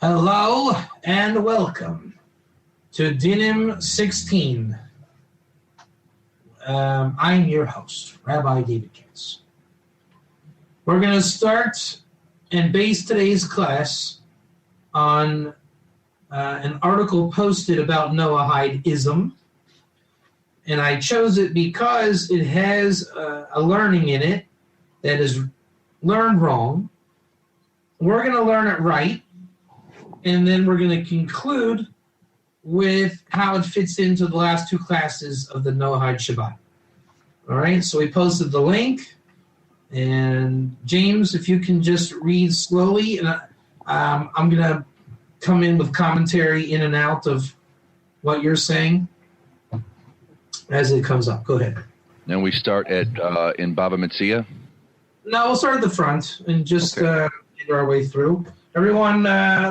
Hello and welcome to Dinim 16. I'm your host, Rabbi David Katz. We're going to start and base today's class on an article posted about Noahide-ism. And I chose it because it has a learning in it that is learned wrong. We're going to learn it right. And then we're going to conclude with how it fits into the last two classes of the Noahide Shabbat. All right, so we posted the link. And James, if you can just read slowly, and I'm going to come in with commentary in and out of what you're saying as it comes up. Go ahead. Then we start at in Baba Metzia? No, we'll start at the front and just make our way through. Everyone,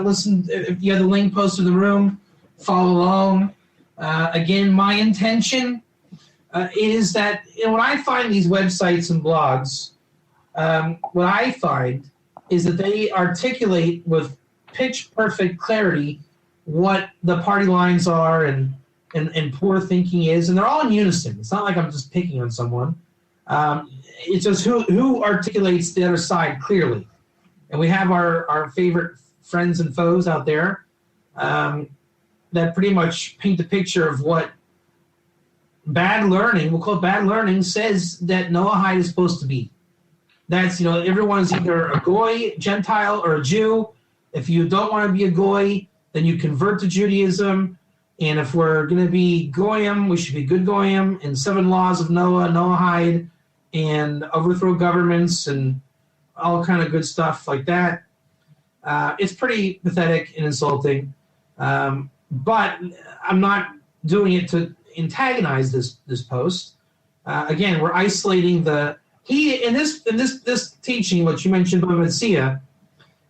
listen, if you have the link posted in the room, follow along. Again, my intention is that when I find these websites and blogs, what I find is that they articulate with pitch-perfect clarity what the party lines are and poor thinking is, and they're all in unison. It's not like I'm just picking on someone. It's just who articulates the other side clearly. And we have our favorite friends and foes out there that pretty much paint the picture of what bad learning, we'll call it bad learning, says that Noahide is supposed to be. That's, everyone is either a Goy, Gentile, or a Jew. If you don't want to be a Goy, then you convert to Judaism. And if we're going to be Goyim, we should be good Goyim, and 7 laws of Noah, Noahide, and overthrow governments, and all kind of good stuff like that. It's pretty pathetic and insulting, but I'm not doing it to antagonize this post. Again, we're isolating in this teaching, what you mentioned, Baba Metzia,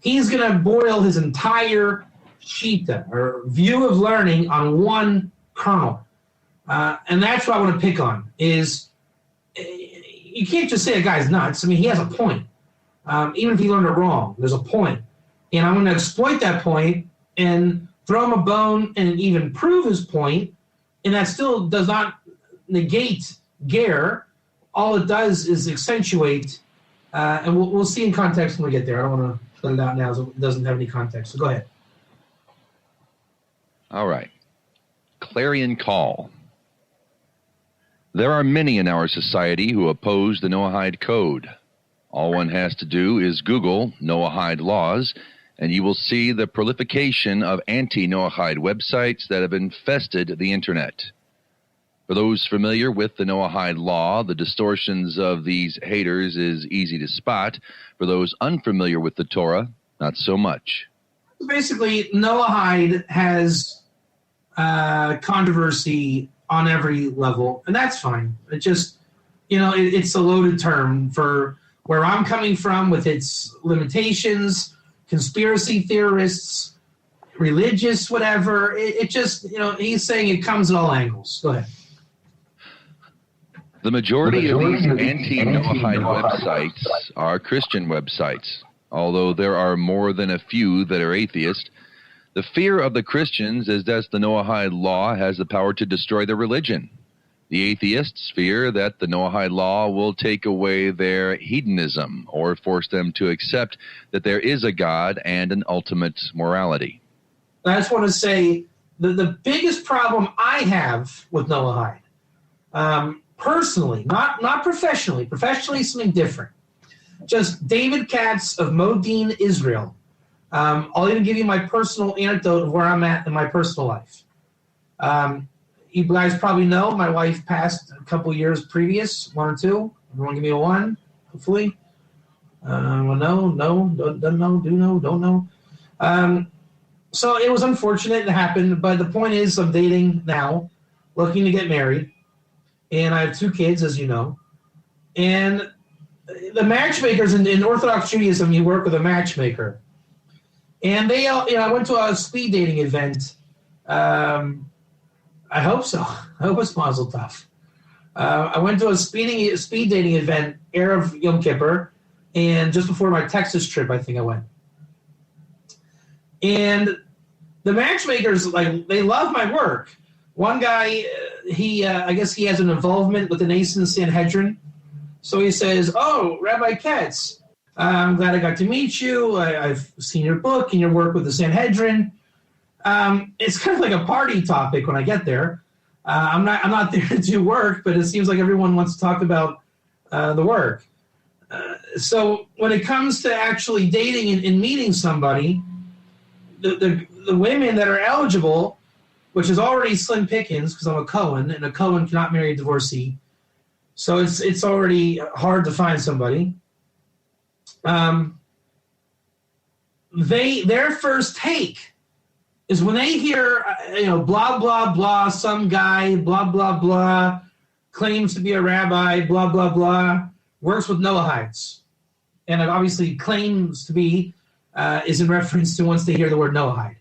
he's going to boil his entire shita or view of learning on one kernel, and that's what I want to pick on. Is you can't just say a guy's nuts. I mean, he has a point. Even if he learned it wrong, there's a point. And I'm going to exploit that point and throw him a bone and even prove his point, and that still does not negate Ger. All it does is accentuate, and we'll see in context when we get there. I don't want to put it out now, so it doesn't have any context. So go ahead. All right. Clarion call. There are many in our society who oppose the Noahide Code. All one has to do is Google Noahide laws, and you will see the proliferation of anti-Noahide websites that have infested the Internet. For those familiar with the Noahide law, the distortions of these haters is easy to spot. For those unfamiliar with the Torah, not so much. Basically, Noahide has controversy on every level, and that's fine. It just, it's a loaded term for where I'm coming from with its limitations, conspiracy theorists, religious, whatever. It just, he's saying it comes at all angles. Go ahead. The majority of these anti-Noahide websites are Christian websites, although there are more than a few that are atheist. The fear of the Christians is that the Noahide law has the power to destroy their religion. The atheists fear that the Noahide law will take away their hedonism or force them to accept that there is a God and an ultimate morality. I just want to say the biggest problem I have with Noahide, personally, not professionally. Professionally, something different. Just David Katz of Modin, Israel. I'll even give you my personal anecdote of where I'm at in my personal life. You guys probably know my wife passed a couple years previous, 1 or 2. Everyone give me a 1, hopefully. No, don't know, don't know. So it was unfortunate it happened, but the point is I'm dating now, looking to get married, and I have 2 kids, as you know. And the matchmakers in Orthodox Judaism, you work with a matchmaker. And they, I went to a speed dating event. I hope so. I hope it's Mazel Tov. I went to a speed dating event, Erev Yom Kippur, and just before my Texas trip, I think I went. And the matchmakers, like, they love my work. One guy, I guess he has an involvement with the nascent Sanhedrin. So he says, "Oh, Rabbi Katz, I'm glad I got to meet you. I've seen your book and your work with the Sanhedrin." It's kind of like a party topic when I get there. I'm not there to do work, but it seems like everyone wants to talk about the work. So when it comes to actually dating and meeting somebody, the women that are eligible, which is already slim pickings because I'm a Cohen, and a Cohen cannot marry a divorcee, so it's already hard to find somebody. Their first take is when they hear, blah, blah, blah, some guy, blah, blah, blah, claims to be a rabbi, blah, blah, blah, works with Noahides. And it obviously claims to be is in reference to once they hear the word Noahide.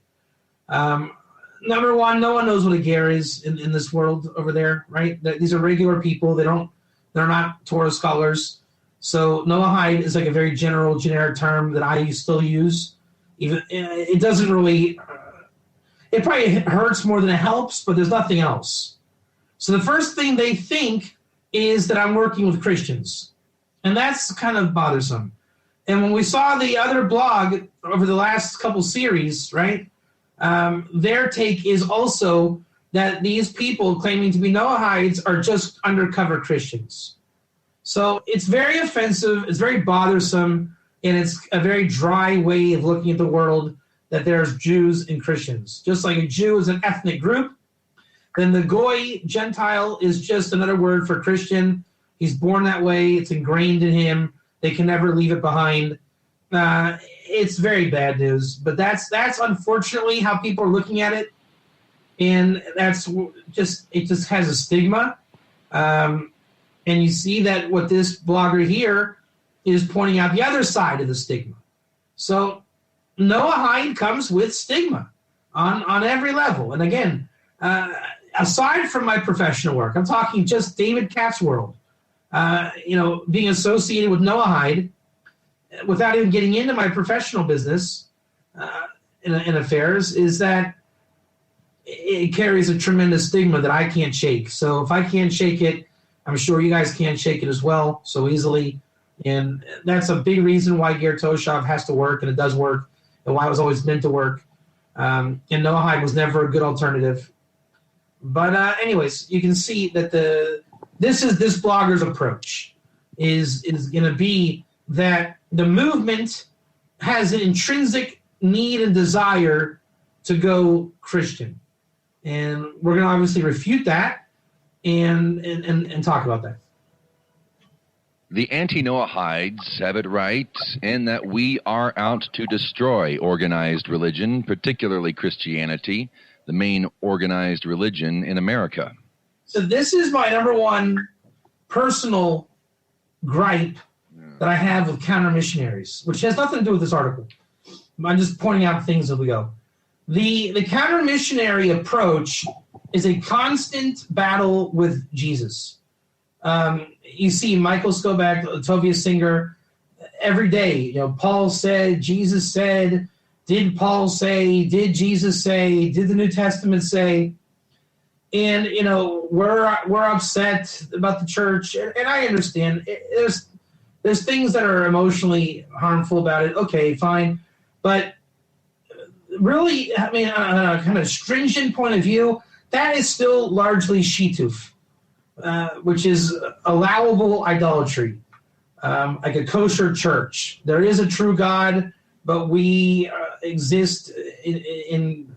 Number one, no one knows what a ger is in this world over there, right? These are regular people. They're not Torah scholars. So Noahide is like a very generic term that I still use. Even it doesn't really... It probably hurts more than it helps, but there's nothing else. So the first thing they think is that I'm working with Christians. And that's kind of bothersome. And when we saw the other blog over the last couple series, right, their take is also that these people claiming to be Noahides are just undercover Christians. So it's very offensive, it's very bothersome, and it's a very dry way of looking at the world, that there's Jews and Christians. Just like a Jew is an ethnic group, then the Goy, Gentile, is just another word for Christian. He's born that way. It's ingrained in him. They can never leave it behind. It's very bad news. But that's unfortunately how people are looking at it. And it just has a stigma. And you see that what this blogger here is pointing out the other side of the stigma. So Noahide comes with stigma on every level. And again, aside from my professional work, I'm talking just David Katz world, being associated with Noahide without even getting into my professional business in affairs, is that it carries a tremendous stigma that I can't shake. So if I can't shake it, I'm sure you guys can't shake it as well so easily. And that's a big reason why Ger Toshav has to work, and it does work, and why it was always meant to work. And Noahide was never a good alternative. But anyways, you can see that this blogger's approach is going to be that the movement has an intrinsic need and desire to go Christian. And we're going to obviously refute that and talk about that. The anti-Noahides have it right in that we are out to destroy organized religion, particularly Christianity, the main organized religion in America. So this is my number one personal gripe that I have with counter-missionaries, which has nothing to do with this article. I'm just pointing out things as we go. The counter-missionary approach is a constant battle with Jesus. You see Michael Skoback, Tovia Singer, every day. Paul said, Jesus said, did Paul say, did Jesus say, did the New Testament say? And we're upset about the church, and I understand. There's things that are emotionally harmful about it. Okay, fine, but really, I mean, on a kind of stringent point of view, that is still largely shituf. Which is allowable idolatry, like a kosher church. There is a true God, but we exist in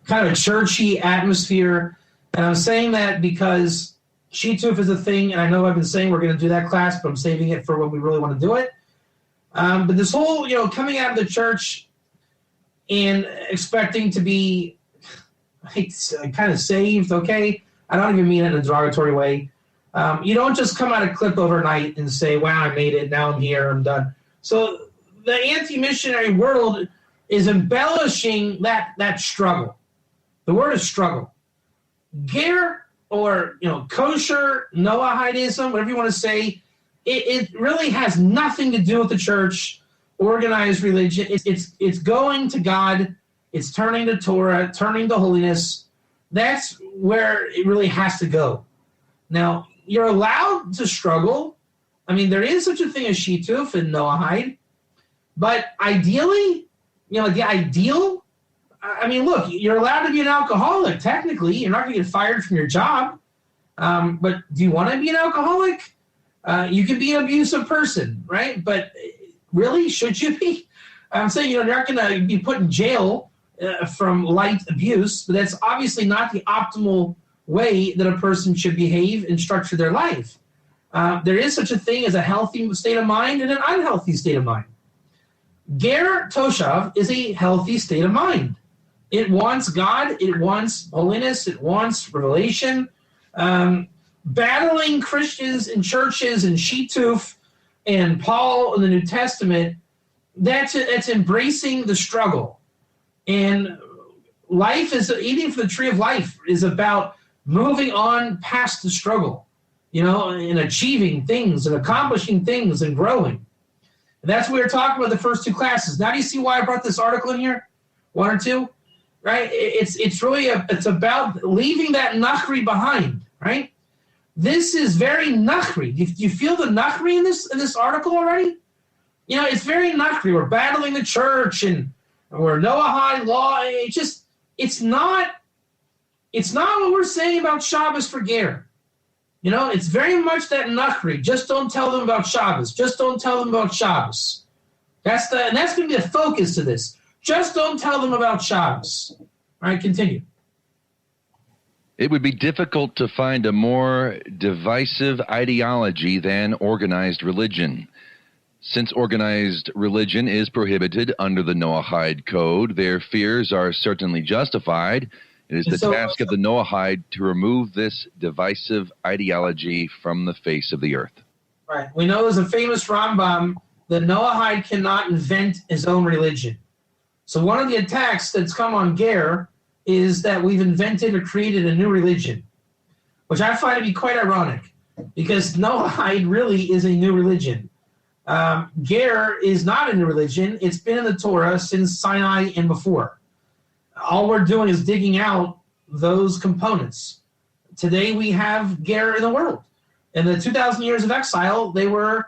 kind of a churchy atmosphere. And I'm saying that because shituf is a thing, and I know I've been saying we're going to do that class, but I'm saving it for when we really want to do it. But this whole, coming out of the church and expecting to be kind of saved, okay? I don't even mean it in a derogatory way. You don't just come out of clip overnight and say, wow, I made it, now I'm here, I'm done. So the anti-missionary world is embellishing that struggle. The word is struggle. Ger, or kosher, Noahidism, whatever you want to say, it really has nothing to do with the church. organized religion. It's going to God. It's turning to Torah, turning to holiness. That's where it really has to go. Now, you're allowed to struggle. I mean, there is such a thing as Shituf and Noahide. But ideally, the ideal, I mean, look, you're allowed to be an alcoholic, technically. You're not going to get fired from your job. But do you want to be an alcoholic? You can be an abusive person, right? But really, should you be? I'm saying, you're not going to be put in jail from light abuse, but that's obviously not the optimal way that a person should behave and structure their life. There is such a thing as a healthy state of mind and an unhealthy state of mind. Ger Toshav is a healthy state of mind. It wants God, it wants holiness, it wants revelation. Battling Christians in churches and Shituf and Paul in the New Testament, that's embracing the struggle. And life is, eating from the tree of life is about moving on past the struggle, and achieving things and accomplishing things and growing. And that's what we were talking about the first two classes. Now do you see why I brought this article in here? One or two? Right? It's really it's about leaving that nachri behind, right? This is very nachri. Do you feel the nachri in this article already? It's very nachri. We're battling the church and we're Noahide law. It's not what we're saying about Shabbos for Ger. It's very much that nachri. Just don't tell them about Shabbos. Just don't tell them about Shabbos. That's going to be the focus of this. Just don't tell them about Shabbos. All right, continue. It would be difficult to find a more divisive ideology than organized religion. Since organized religion is prohibited under the Noahide Code, their fears are certainly justified. It is the task of the Noahide to remove this divisive ideology from the face of the earth. Right. We know there's a famous Rambam that Noahide cannot invent his own religion. So one of the attacks that's come on Ger is that we've invented or created a new religion, which I find to be quite ironic because Noahide really is a new religion. Ger is not a new religion. It's been in the Torah since Sinai and before. All we're doing is digging out those components. Today we have Ger in the world. In the 2,000 years of exile, they were,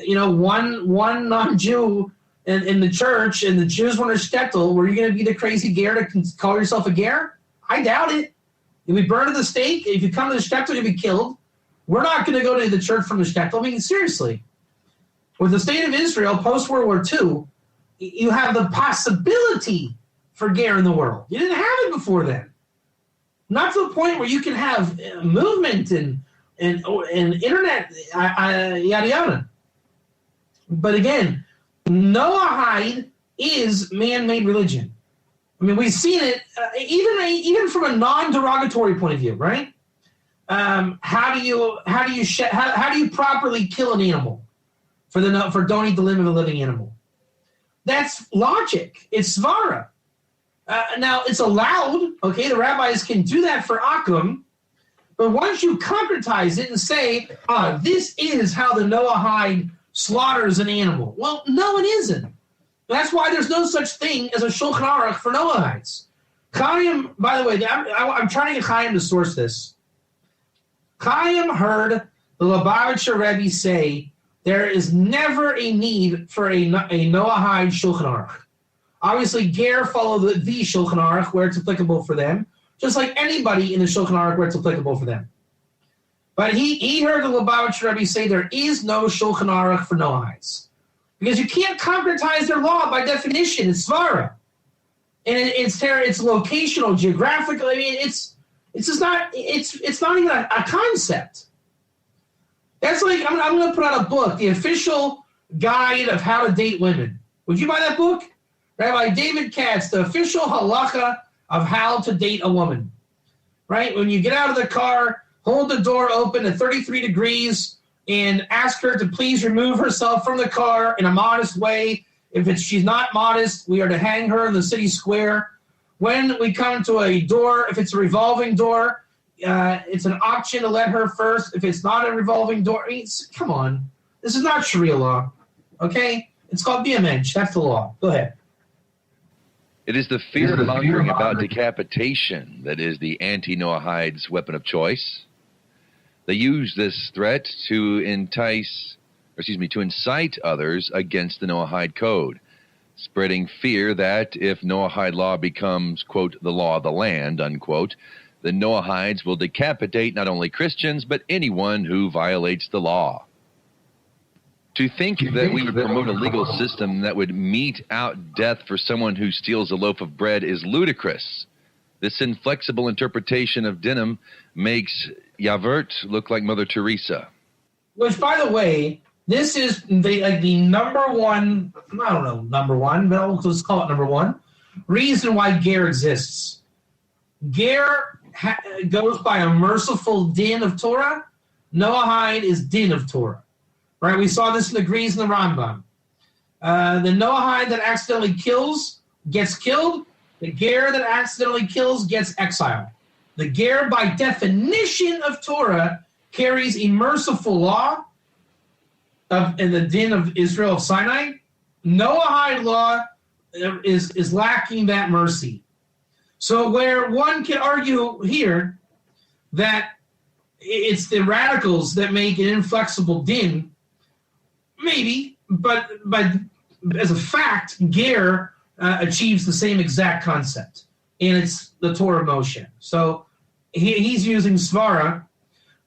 one non-Jew in the church, and the Jews were in a shtetl. Were you going to be the crazy Ger to call yourself a Ger? I doubt it. You'll be burned at the stake. If you come to the shtetl, you'll be killed. We're not going to go to the church from the shtetl. I mean, seriously. With the state of Israel post-World War II, you have the possibility for Ger in the world. You didn't have it before then. Not to the point where you can have movement and internet, yada yada. But again, Noahide is man-made religion. I mean, we've seen it even from a non-derogatory point of view, right? How do you properly kill an animal for don't eat the limb of a living animal? That's logic. It's svara. Now, it's allowed, okay? The rabbis can do that for akum, but once you concretize it and say, this is how the Noahide slaughters an animal. Well, no, it isn't. That's why there's no such thing as a Shulchan Aruch for Noahides. Chaim, by the way, I'm trying to get Chaim to source this. Chaim heard the Lubavitcher Rebbe say there is never a need for a Noahide Shulchan Aruch. Obviously, Ger follow the Shulchan Aruch where it's applicable for them, just like anybody in the Shulchan Aruch where it's applicable for them. But he heard the Lubavitcher Rebbe say there is no Shulchan Aruch for Noahides. Because you can't concretize their law by definition. It's svara. And it's locational, geographical. I mean, it's not even a concept. That's like, I'm going to put out a book, The Official Guide of How to Date Women. Would you buy that book? Rabbi David Katz, The Official Halacha of How to Date a Woman. Right? When you get out of the car, hold the door open at 33 degrees and ask her to please remove herself from the car in a modest way. If she's not modest, we are to hang her in the city square. When we come to a door, if it's a revolving door, it's an option to let her first. If it's not a revolving door, come on. This is not Sharia law, okay? It's called Dinim. That's the law. Go ahead. It is the fear-mongering about decapitation that is the anti-Noahides' weapon of choice. They use this threat to incite others against the Noahide code, spreading fear that if Noahide law becomes, quote, the law of the land, unquote, the Noahides will decapitate not only Christians, but anyone who violates the law. To think that we would promote a legal system that would mete out death for someone who steals a loaf of bread is ludicrous. This inflexible interpretation of Dinim makes Yavert look like Mother Teresa. Which, by the way, this is the number one, I don't know, number one, but let's call it number one, reason why Ger exists. Ger goes by a merciful din of Torah. Noahide is din of Torah. Right? We saw this in the Grease and the Rambam. The Noahide that accidentally kills gets killed. The Ger that accidentally kills gets exiled. The Ger, by definition of Torah, carries a merciful law in the din of Israel of Sinai. Noahide law is lacking that mercy. So where one can argue here that it's the radicals that make an inflexible din, maybe, but as a fact, Ger achieves the same exact concept, and it's the Torah motion. So he's using Svara.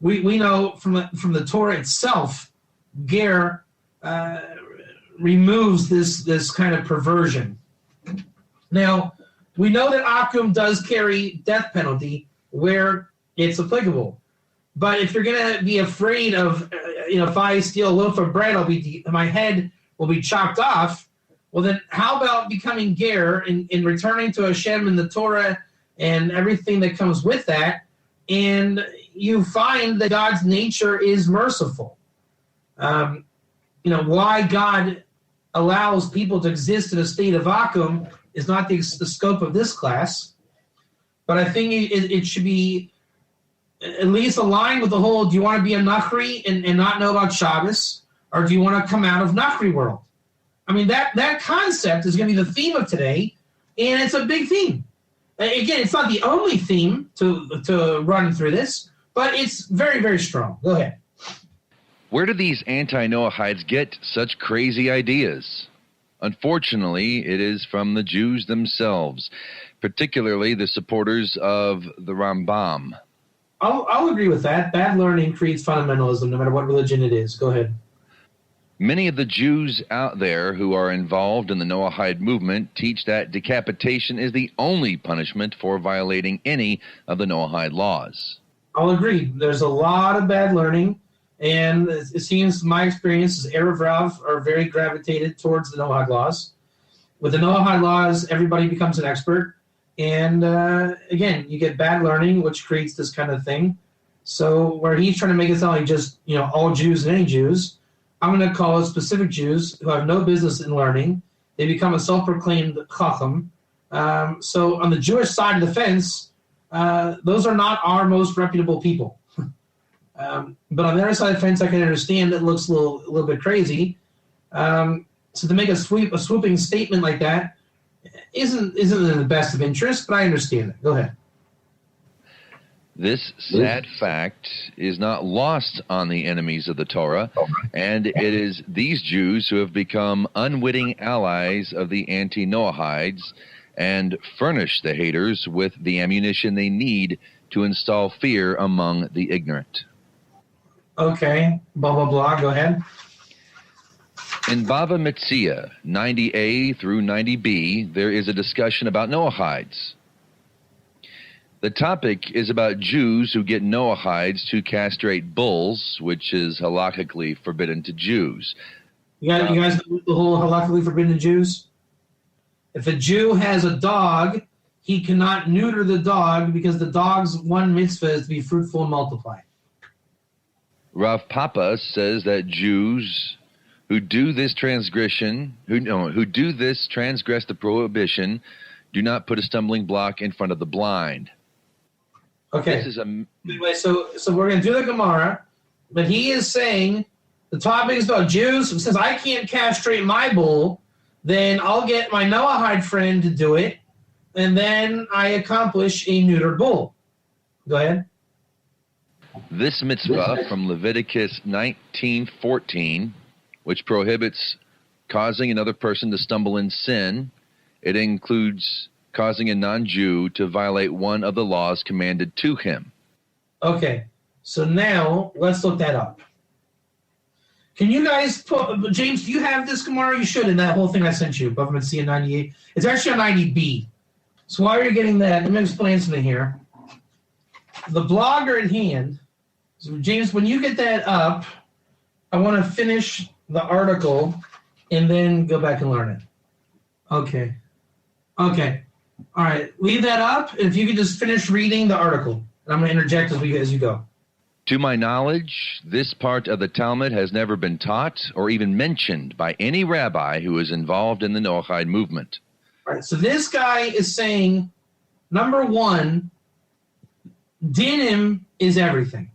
We know from the Torah itself, Ger removes this kind of perversion. Now, we know that Akum does carry death penalty where it's applicable. But if you're going to be afraid of, if I steal a loaf of bread, my head will be chopped off. Well, then how about becoming Ger and returning to Hashem and the Torah and everything that comes with that, and you find that God's nature is merciful. Why God allows people to exist in a state of vacuum is not the scope of this class, but I think it should be at least aligned with the whole, do you want to be a Nachri and not know about Shabbos, or do you want to come out of Nachri world? I mean, that concept is going to be the theme of today, and it's a big theme. Again, it's not the only theme to run through this, but it's very, very strong. Go ahead. Where do these anti-Noahides get such crazy ideas? Unfortunately, it is from the Jews themselves, particularly the supporters of the Rambam. I'll agree with that. Bad learning creates fundamentalism, no matter what religion it is. Go ahead. Many of the Jews out there who are involved in the Noahide movement teach that decapitation is the only punishment for violating any of the Noahide laws. I'll agree. There's a lot of bad learning, and it seems my experience is Erev Rav are very gravitated towards the Noahide laws. With the Noahide laws, everybody becomes an expert, and again, you get bad learning, which creates this kind of thing. So where he's trying to make it sound like just all Jews and any Jews, I'm going to call it specific Jews who have no business in learning. They become a self-proclaimed chacham. So on the Jewish side of the fence, those are not our most reputable people. But on the other side of the fence, I can understand it looks a little bit crazy. So to make a swooping statement like that isn't in the best of interest, but I understand it. Go ahead. This sad fact is not lost on the enemies of the Torah, and it is these Jews who have become unwitting allies of the anti-Noahides and furnish the haters with the ammunition they need to install fear among the ignorant. Okay, blah, blah, blah. Go ahead. In Bava Metzia 90a through 90b, there is a discussion about Noahides. The topic is about Jews who get Noahides to castrate bulls, which is halakhically forbidden to Jews. You guys know the whole halakhically forbidden to Jews? If a Jew has a dog, he cannot neuter the dog because the dog's one mitzvah is to be fruitful and multiply. Rav Papa says that Jews who do this transgress the prohibition, do not put a stumbling block in front of the blind. Okay. This is Anyway, so we're going to do the Gemara, but he is saying The topic is about Jews. Since I can't castrate my bull, then I'll get my Noahide friend to do it, and then I accomplish a neutered bull. Go ahead. This mitzvah from Leviticus 19:14, which prohibits causing another person to stumble in sin, it includes causing a non-Jew to violate one of the laws commanded to him. Okay, so now let's look that up. Can you guys put, James, do you have this Gemara? You should, in that whole thing I sent you, above C in 98. It's actually on 90B. So while you're getting that, let me explain something here. The blogger in hand, so James, when you get that up, I want to finish the article and then go back and learn it. Okay. All right, leave that up. If you could just finish reading the article, and I'm going to interject as you go. To my knowledge, this part of the Talmud has never been taught or even mentioned by any rabbi who is involved in the Noahide movement. All right, so this guy is saying, number one, Dinim is everything.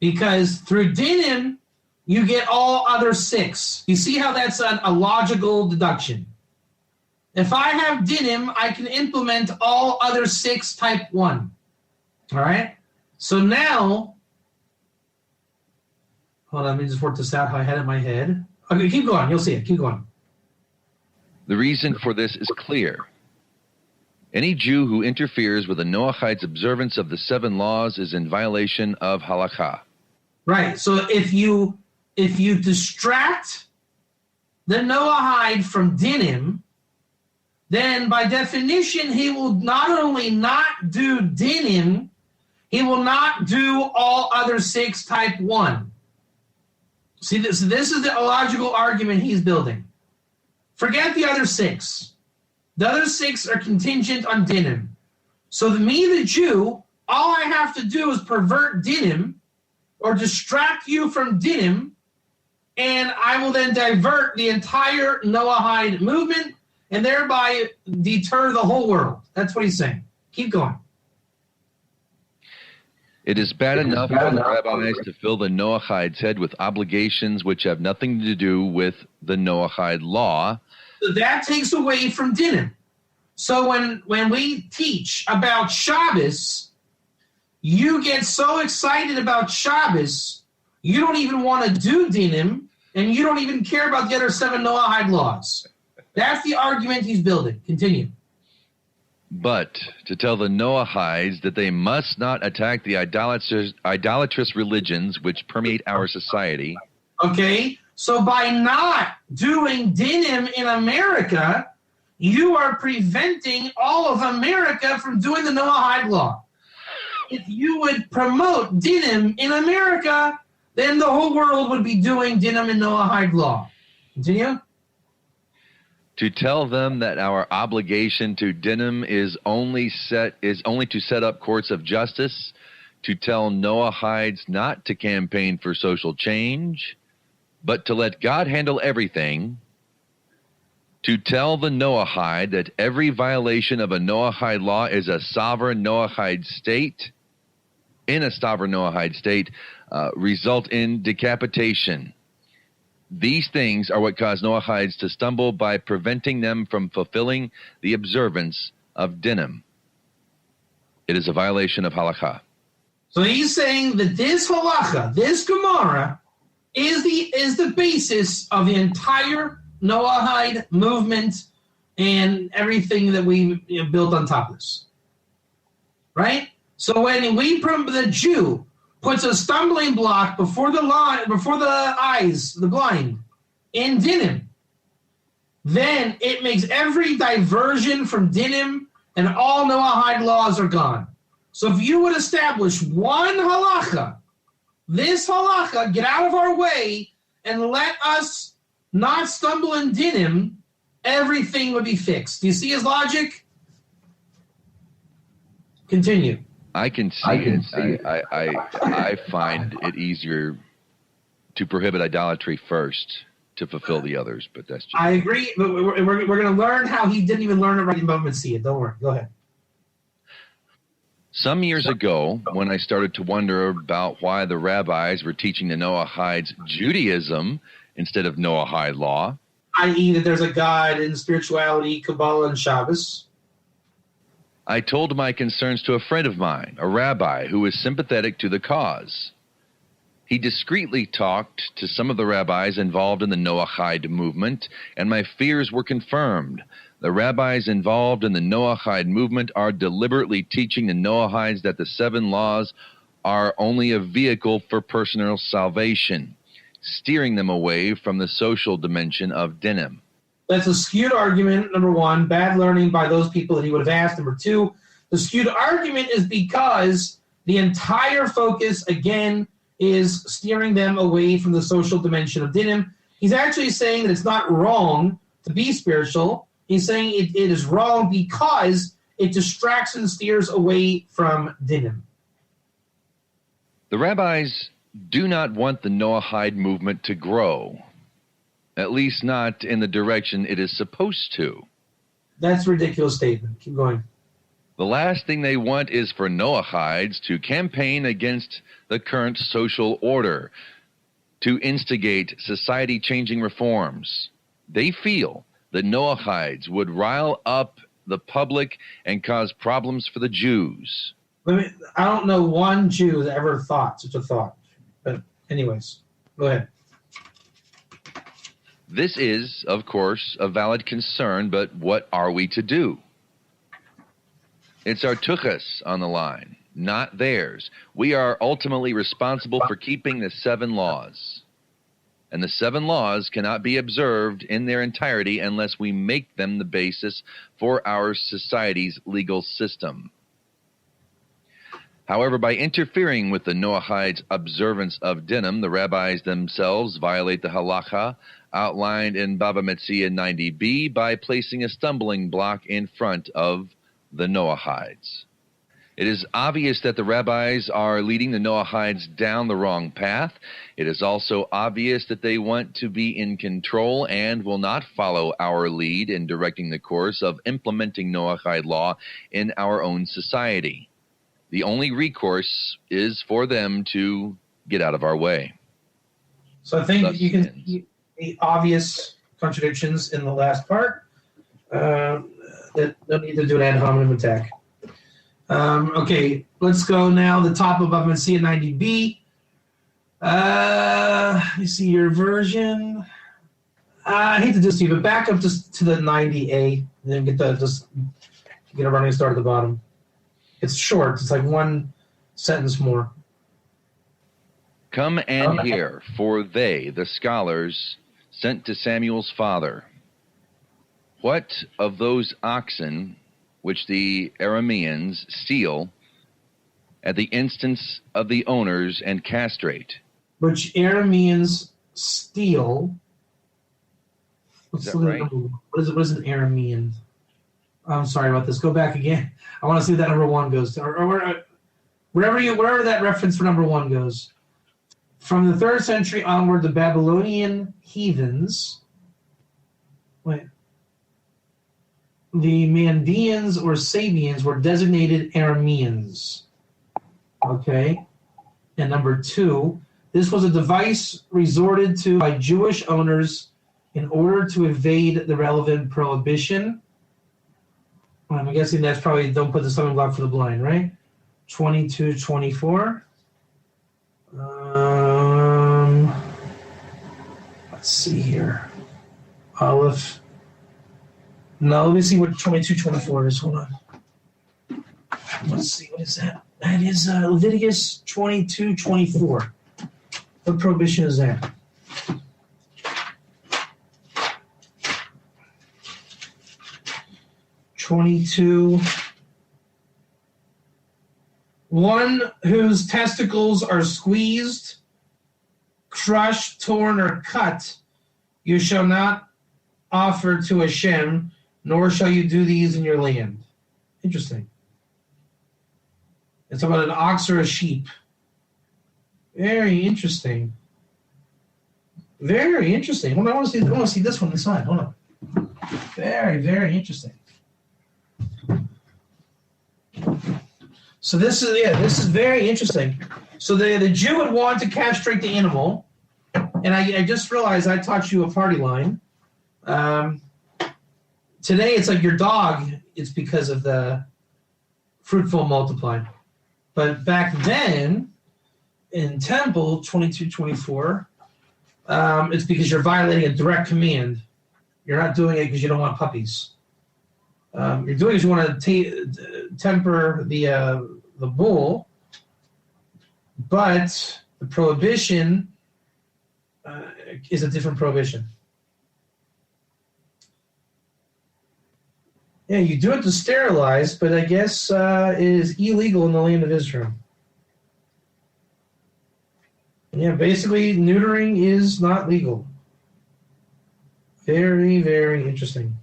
Because through Dinim, you get all other six. You see how that's a logical deduction. If I have Dinim, I can implement all other six type 1. All right? So now, hold on, let me just work this out how I had it in my head. Okay, keep going. You'll see it. Keep going. The reason for this is clear. Any Jew who interferes with a Noahide's observance of the 7 laws is in violation of halakha. Right. So if you distract the Noahide from Dinim, then by definition he will not only not do Dinim, he will not do all other 6 type 1. See, this is the logical argument he's building. Forget the other 6. The other 6 are contingent on Dinim. So me, the Jew, all I have to do is pervert Dinim or distract you from Dinim, and I will then divert the entire Noahide movement and thereby deter the whole world. That's what he's saying. Keep going. It is bad enough for the rabbis to fill the Noahide's head with obligations which have nothing to do with the Noahide law. So that takes away from Dinim. So when we teach about Shabbos, you get so excited about Shabbos, you don't even want to do Dinim, and you don't even care about the other 7 Noahide laws. That's the argument he's building. Continue. But to tell the Noahides that they must not attack the idolatrous religions which permeate our society. Okay, so by not doing Dinim in America, you are preventing all of America from doing the Noahide law. If you would promote Dinim in America, then the whole world would be doing Dinim and Noahide law. Continue. To tell them that our obligation to Dinim is only to set up courts of justice, to tell Noahides not to campaign for social change, but to let God handle everything, to tell the Noahide that every violation of a Noahide law is a sovereign Noahide state, in a sovereign Noahide state, result in decapitation. These things are what cause Noahides to stumble by preventing them from fulfilling the observance of Dinim. It is a violation of halakha. So he's saying that this halacha, this Gemara, is the basis of the entire Noahide movement and everything that we built on top of this. Right? So when the Jew puts a stumbling block before the eyes, the blind, in Dinim, then it makes every diversion from Dinim and all Noahide laws are gone. So if you would establish one halacha, this halacha, get out of our way and let us not stumble in Dinim, everything would be fixed. Do you see his logic? Continue. I can see it. I find it easier to prohibit idolatry first to fulfill the others, but that's just... I agree, but we're going to learn how he didn't even learn it right in moment. See it. Don't worry. Go ahead. Some years ago, when I started to wonder about why the rabbis were teaching the Noahides Judaism instead of Noahide law, i.e. that there's a God in spirituality, Kabbalah, and Shabbos, I told my concerns to a friend of mine, a rabbi who was sympathetic to the cause. He discreetly talked to some of the rabbis involved in the Noahide movement, and my fears were confirmed. The rabbis involved in the Noahide movement are deliberately teaching the Noahides that the 7 laws are only a vehicle for personal salvation, steering them away from the social dimension of Dinim. That's a skewed argument, number one, bad learning by those people that he would have asked. Number two, the skewed argument is because the entire focus, again, is steering them away from the social dimension of Dinim. He's actually saying that it's not wrong to be spiritual. He's saying it is wrong because it distracts and steers away from Dinim. The rabbis do not want the Noahide movement to grow. At least not in the direction it is supposed to. That's a ridiculous statement. Keep going. The last thing they want is for Noahides to campaign against the current social order, to instigate society-changing reforms. They feel that Noahides would rile up the public and cause problems for the Jews. I don't know one Jew that ever thought such a thought. But anyways, go ahead. This is, of course, a valid concern, but what are we to do? It's our tuchas on the line, not theirs. We are ultimately responsible for keeping the 7 laws. And the 7 laws cannot be observed in their entirety unless we make them the basis for our society's legal system. However, by interfering with the Noahides' observance of Dinim, the rabbis themselves violate the halacha outlined in Bava Metzia 90b by placing a stumbling block in front of the Noahides. It is obvious that the rabbis are leading the Noahides down the wrong path. It is also obvious that they want to be in control and will not follow our lead in directing the course of implementing Noahide law in our own society. The only recourse is for them to get out of our way. So I think you can see the obvious contradictions in the last part that don't need to do an ad hominem attack. Okay, let's go now. The top of Bava Metzia 90b. Let me see your version. I hate to do this to you, but back up just to the 90a, and then get a running start at the bottom. It's short. It's like one sentence more. Come and hear, for they, the scholars, sent to Samuel's father. What of those oxen which the Arameans steal at the instance of the owners and castrate? Which Arameans steal. Is that right? What is an Aramean? I'm sorry about this. Go back again. I want to see what that number 1 goes to. Or wherever that reference for number 1 goes. From the 3rd century onward, the Babylonian heathens, the Mandeans or Sabians were designated Arameans. Okay? And number 2, this was a device resorted to by Jewish owners in order to evade the relevant prohibition. I'm guessing that's probably don't put the stumbling block for the blind, right? 22:24. Let's see here. Aleph. No, let me see what 22:24 is. Hold on. Let's see, what is that? That is Leviticus 22:24. What prohibition is that? One whose testicles are squeezed, crushed, torn, or cut, you shall not offer to Hashem, nor shall you do these in your land. Interesting. It's about an ox or a sheep. Very interesting. Very interesting. Hold on, I want to see this one inside. Hold on. Very, very interesting. So this is very interesting. So the Jew would want to castrate the animal, and I just realized I taught you a party line. Today it's like your dog. It's because of the fruitful multiply. But back then, in Temple 22:24, it's because you're violating a direct command. You're not doing it because you don't want puppies. You're doing it because you want to temper the bull, but the prohibition is a different prohibition. Yeah, you do it to sterilize, but I guess it is illegal in the land of Israel. Yeah, basically, neutering is not legal. Very, very interesting.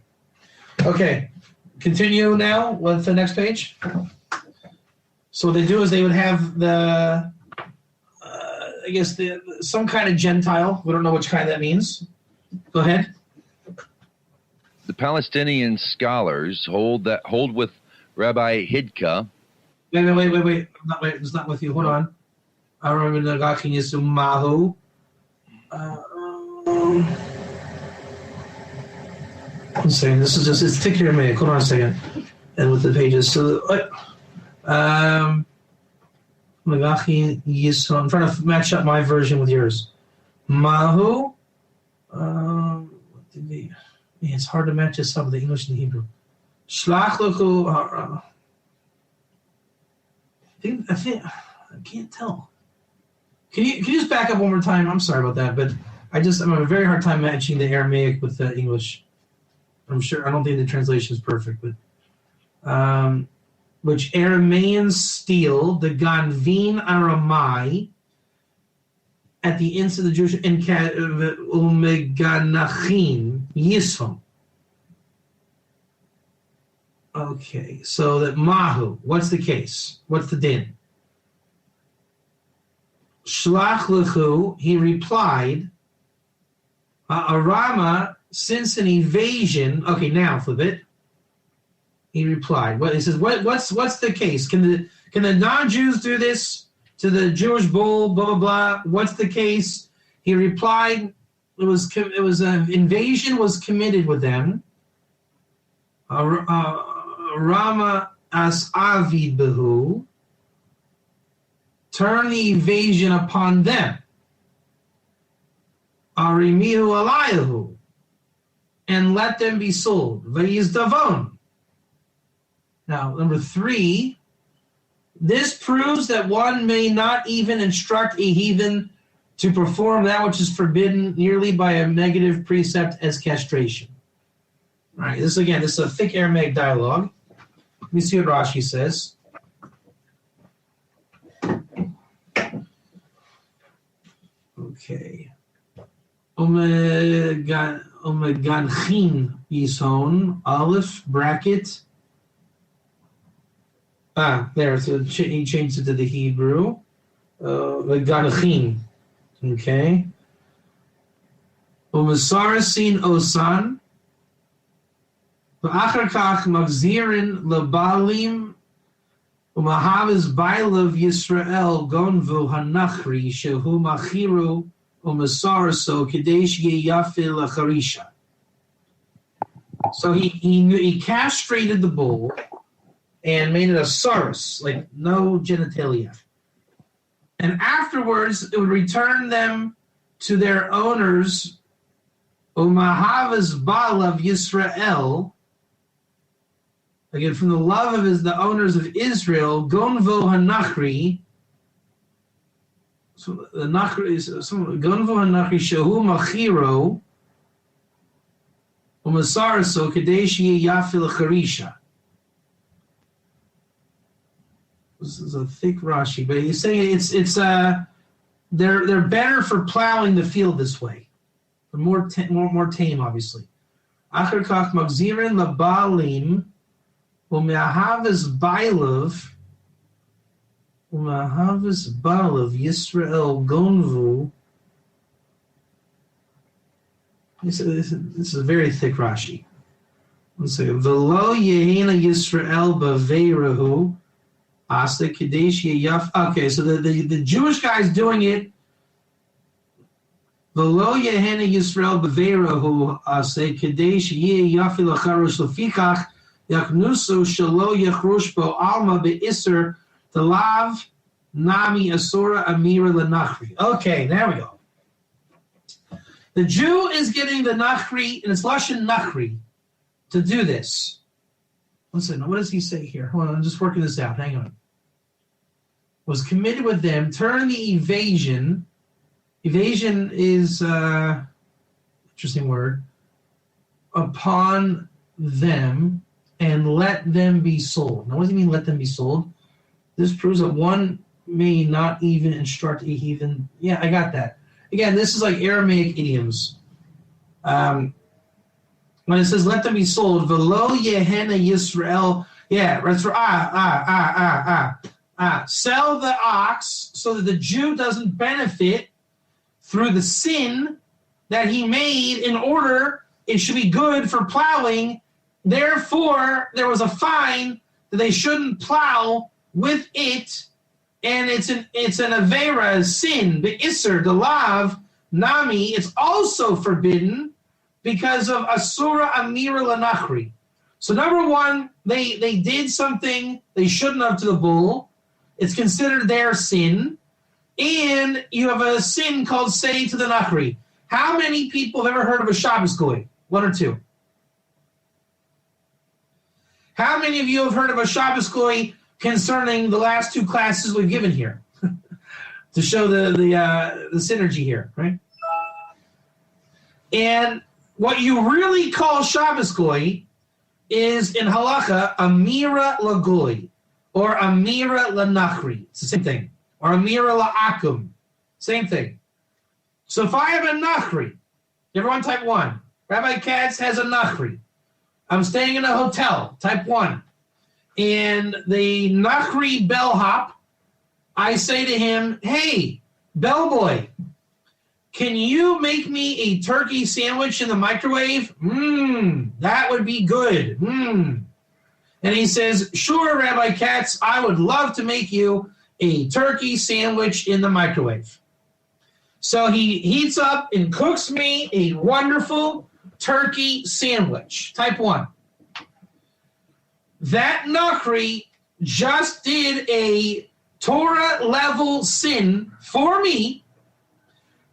Okay, continue now with the next page. So what they do is they would have some kind of Gentile. We don't know which kind that means. Go ahead. The Palestinian scholars hold with Rabbi Hidka. Wait. It's not with you. Hold on. I remember the Mahu. One second. This is it's thick Aramaic. Hold on a second. And with the pages. So, I'm trying to match up my version with yours. Mahu. What did we? Man, it's hard to match this up with the English and the Hebrew. Shlach lechu. I think I can't tell. Can you just back up one more time? I'm sorry about that, but I'm having a very hard time matching the Aramaic with the English. I don't think the translation is perfect, but which Arameans steal the Ganvin Aramai at the ends of the Jewish and Umeganachim Yisfam. Okay, so that Mahu, what's the case? What's the din? Shlach lechu, he replied, Arama, since an evasion. Okay, now flip it. He replied. He says, what's the case? Can the non-Jews do this to the Jewish bull? Blah blah blah. What's the case? He replied, it was an invasion was committed with them. Rama as avid behu. Turn the evasion upon them. Arimihu alayahu. And let them be sold. Vayizdavon. Now, number 3, this proves that one may not even instruct a heathen to perform that which is forbidden merely by a negative precept as castration. All right, this is a thick Aramaic dialogue. Let me see what Rashi says. Okay. Omeganchin yishon, aleph, bracket. There. So he changed it to the Hebrew. Veganchin. Okay. Umesarasin osan. V'achar kach magzirin lebalim. Umahaviz bailav Yisrael gonvu hanachri shehu machiru umesaraso kadesh yeyafil lacharisha. So he castrated the bull and made it a saris, like no genitalia. And afterwards, it would return them to their owners, Umahavas Balav Yisrael, again, from the love of the owners of Israel, Gonvo Hanachri, so the Nachri is Gonvo Hanachri Shehu Machiro, Umasaraso Kadeshi Yafil Charisha. This is a thick Rashi, but he's saying they're better for plowing the field this way. They're more tame, obviously. Acher kach magzirin labalim u'me'ahavas bailav Yisrael gonvu. This is a very thick Rashi. Let's say v'lo yehena Yisrael b'veirahu Okay, so the Jewish guy's doing it. V'lo yehena Yisrael b'veirahu aseh kedei sheyeh yafi l'charush lefikach yaknusu shelo yachrush bo alma be'isser telav nami asura amira lenachri. Okay, there we go. The Jew is getting the nachri, and it's lashon nachri, to do this. Listen, what does he say here? Hold on, I'm just working this out. Hang on. Was committed with them, turn the evasion. Evasion is interesting word. Upon them and let them be sold. Now, what does he mean? Let them be sold. This proves that one may not even instruct a heathen. Yeah, I got that. Again, this is like Aramaic idioms. When it says let them be sold, v'lo yehena Yisrael. Yeah, that's right. Sell the ox so that the Jew doesn't benefit through the sin that he made in order it should be good for plowing. Therefore, there was a fine that they shouldn't plow with it, and it's an avera, a sin, the isser, the lav, nami. It's also forbidden because of asura amira lanachri. So number one, they did something they shouldn't have to the bull. It's considered their sin. And you have a sin called say to the nachri. How many people have ever heard of a Shabbos goy? One or two? How many of you have heard of a Shabbos goy concerning the last two classes we've given here? To show the synergy here, right? And what you really call Shabbos goy is in halacha amira lagoy or amira lanachri. It's the same thing. Or amira la'akum. Same thing. So if I have a nachri, everyone type 1. Rabbi Katz has a nachri. I'm staying in a hotel, type 1. And the nachri bellhop, I say to him, hey, bellboy, can you make me a turkey sandwich in the microwave? That would be good. And he says, sure, Rabbi Katz, I would love to make you a turkey sandwich in the microwave. So he heats up and cooks me a wonderful turkey sandwich. Type 1. That nachri just did a Torah level sin for me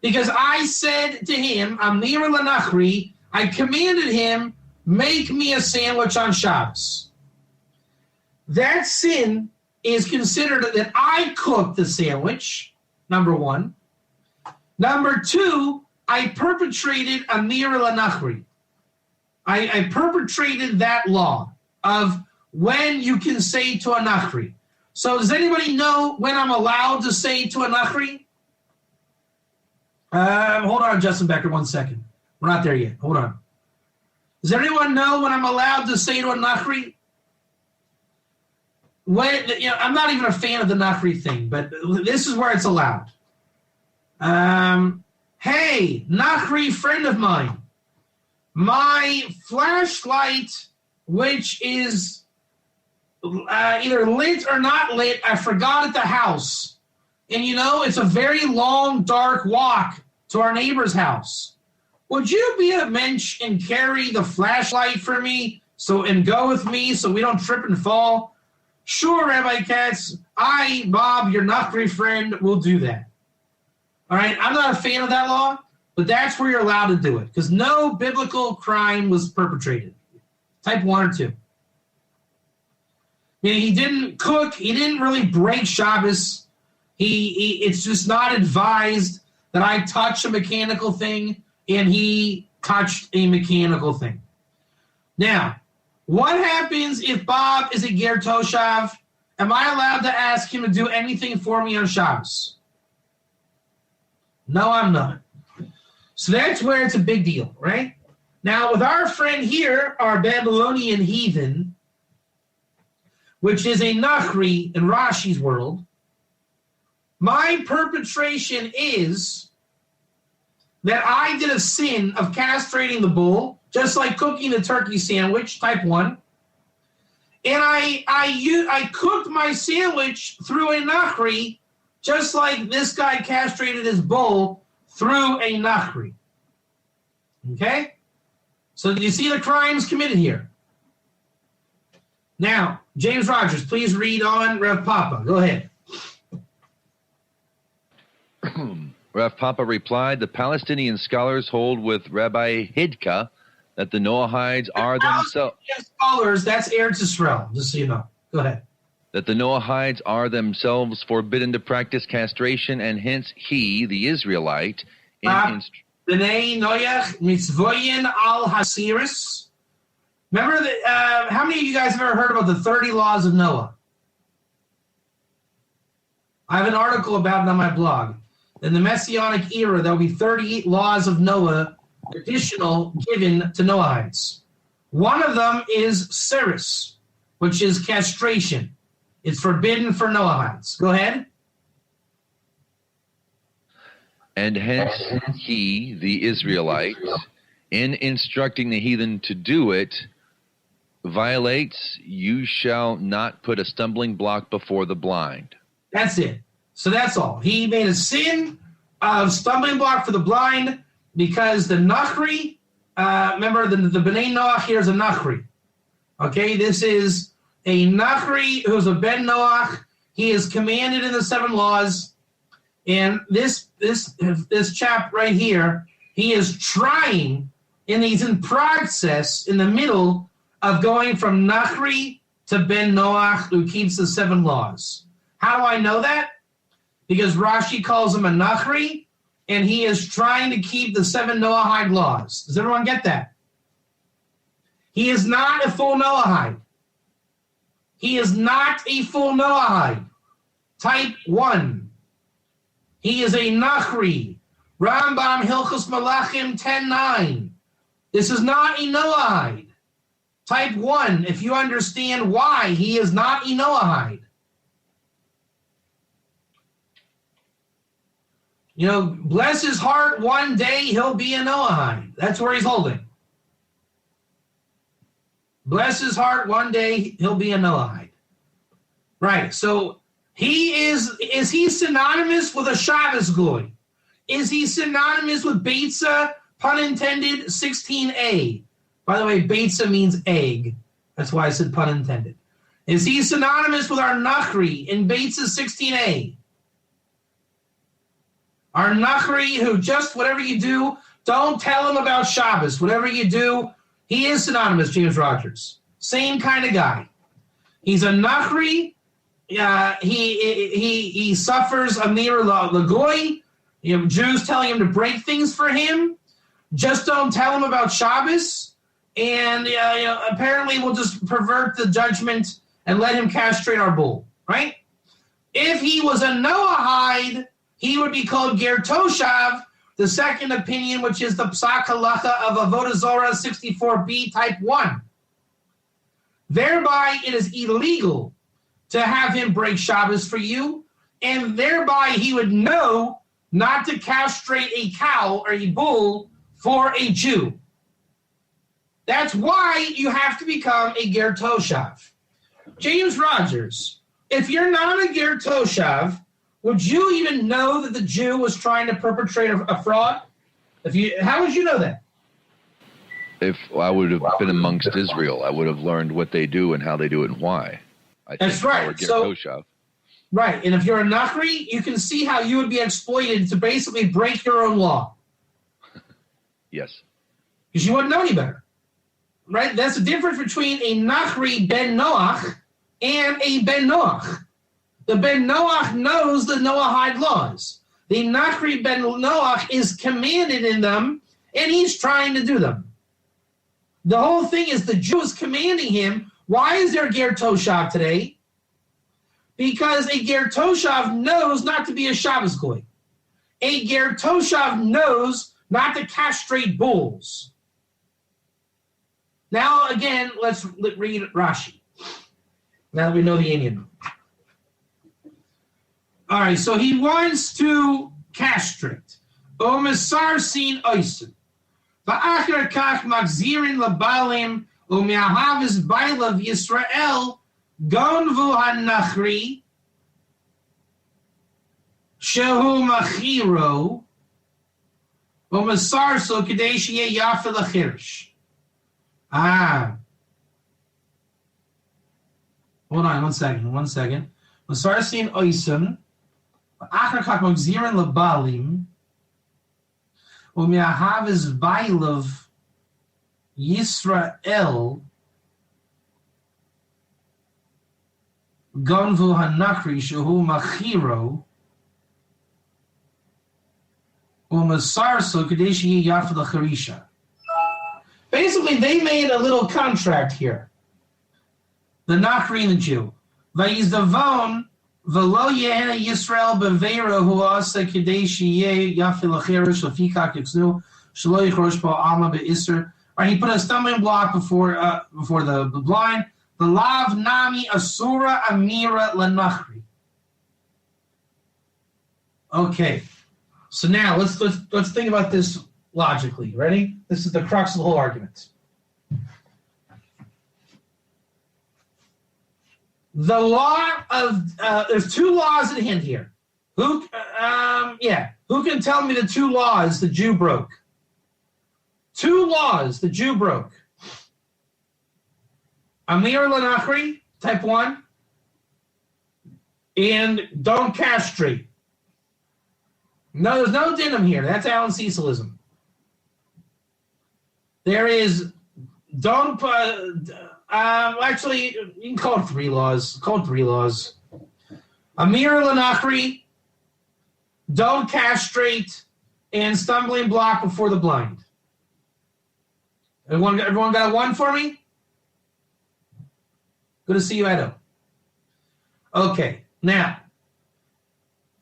because I said to him, Amir lanachri, I commanded him, make me a sandwich on Shabbos. That sin is considered that I cooked the sandwich, number 1. Number 2, I perpetrated Amir lanachri. I perpetrated that law of when you can say to a nachri. So does anybody know when I'm allowed to say to a nachri? Hold on, Justin Becker, 1 second. We're not there yet. Hold on. Does anyone know when I'm allowed to say to a nachri? When, I'm not even a fan of the nachri thing, but this is where it's allowed. Hey, nachri friend of mine, my flashlight, which is either lit or not lit, I forgot at the house. And it's a very long, dark walk to our neighbor's house. Would you be a mensch and carry the flashlight for me and go with me so we don't trip and fall? Sure, Rabbi Katz, I, Bob, your nachri friend, will do that. All right, I'm not a fan of that law, but that's where you're allowed to do it because no biblical crime was perpetrated. Type 1 or 2. He didn't cook. He didn't really break Shabbos. It's just not advised that I touch a mechanical thing, and he touched a mechanical thing. Now, what happens if Bob is a Ger Toshav? Am I allowed to ask him to do anything for me on Shabbos? No, I'm not. So that's where it's a big deal, right? Now, with our friend here, our Babylonian heathen, which is a nachri in Rashi's world, my perpetration is that I did a sin of castrating the bull, just like cooking the turkey sandwich, type 1, And I cooked my sandwich through a nachri, just like this guy castrated his bull through a nachri. Okay? So do you see the crimes committed here? Now, James Rogers, please read on Rev Papa. Go ahead. Rav Papa replied, the Palestinian scholars hold with Rabbi Hidka that the Noahides are themselves... Scholars, that's Eretz Yisrael, just so you know. Go ahead. That the Noahides are themselves forbidden to practice castration, and hence he, the Israelite... B'nei Noach mitzvoyin al hasiris. Remember, how many of you guys have ever heard about the 30 laws of Noah? I have an article about it on my blog. In the Messianic era, there will be 38 laws of Noah additional given to Noahides. One of them is Siris, which is castration. It's forbidden for Noahides. Go ahead. And hence he, the Israelite, in instructing the heathen to do it, violates, you shall not put a stumbling block before the blind. That's it. So that's all. He made a sin of stumbling block for the blind because the Nachri, remember the B'nai Noach here is a Nachri. Okay, this is a Nachri who's a Ben Noach. He is commanded in the 7 laws. And this chap right here, he is trying, and he's in process in the middle of going from Nachri to Ben Noach, who keeps the 7 laws. How do I know that? Because Rashi calls him a Nachri, and he is trying to keep the 7 Noahide laws. Does everyone get that? He is not a full Noahide. He is not a full Noahide. Type 1. He is a Nachri. Rambam Hilchos Malachim 10:9. This is not a Noahide. Type 1, if you understand why he is not a Noahide. You know, bless his heart, one day he'll be a Noahide. That's where he's holding. Bless his heart, one day he'll be a Noahide. Right, so he is he synonymous with a Shabbos goy? Is he synonymous with Beitza, pun intended, 16a? By the way, Beitza means egg. That's why I said pun intended. Is he synonymous with our Nachri in Beitza 16a? Our Nachri who just whatever you do, don't tell him about Shabbos. Whatever you do, he is synonymous, James Rogers. Same kind of guy. He's a Nachri. He suffers a Amir Lagoy. You have Jews telling him to break things for him. Just don't tell him about Shabbos. And apparently we'll just pervert the judgment and let him castrate our bull, right? If he was a Noahide, he would be called Ger Toshav, the second opinion, which is the Psak Halacha of Avodah Zorah 64b, type 1. Thereby, it is illegal to have him break Shabbos for you, and thereby he would know not to castrate a cow or a bull for a Jew. That's why you have to become a Ger Toshav. James Rogers, if you're not a Ger Toshav, would you even know that the Jew was trying to perpetrate a fraud? How would you know that? If I would have been amongst Israel, I would have learned what they do and how they do it and why. That's right. Right, and if you're a Nachri, you can see how you would be exploited to basically break your own law. Yes. Because you wouldn't know any better. Right? That's the difference between a Nachri Ben Noach and a Ben Noach. The Ben Noach knows the Noahide laws. The Nachri Ben Noach is commanded in them, and he's trying to do them. The whole thing is the Jew is commanding him. Why is there a Ger Toshav today? Because a Ger Toshav knows not to be a Shabbos goy. A Ger Toshav knows not to castrate bulls. Now, again, let's read Rashi. Now that we know the Indian. All right, so he wants to castrate. Omisar sin oisin. Va'achar kach magzirin labalim U'me'ahavis bailav Yisrael gonvu hanachri shehu machiro u'masarso kedei sheyeh yafa l'chirish. Hold on, one second. Masarsin oisim, achar kach magzirin lebalim, u'me'ahavis bailav Yisrael gonvu hanachri shehu machiro u'masarso kedei sheyeh yafa l'charisha. Basically, they made a little contract here. The Nachri and the Jew. Vayizdavon v'lo yehena Yisrael b'veira hu asa kedei sheyeh yafa l'cherish lefikach yiksnu shelo yichrosh bo alma be'isr. Right, he put a stumbling block before the blind. The lav nami asura amira lanachri. Okay, so now let's think about this logically. Ready? This is the crux of the whole argument. The law of there's two laws at hand here. Who can tell me the two laws the Jew broke? Two laws the Jew broke. Amir Lanachri, type 1, and don't castrate. No, there's no dinim here. That's Alan Cecilism. There is don't actually you can call it 3 laws. Amir Lanachri, don't castrate, and stumbling block before the blind. Everyone got a 1 for me? Good to see you, Edo. Okay, now,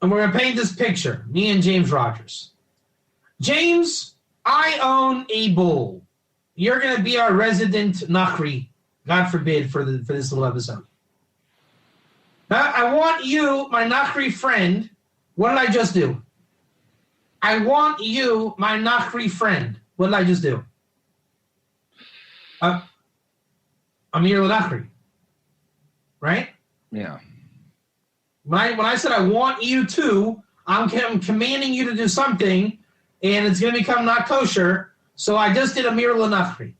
and we're going to paint this picture, me and James Rogers. James, I own a bull. You're going to be our resident Nachri, God forbid, for this little episode. Now, I want you, my Nachri friend. What did I just do? I want you, my Nachri friend. What did I just do? Amir Lanachri. Right? Yeah. When I said I want you to, I'm commanding you to do something, and it's going to become not kosher, so I just did Amir Lanachri.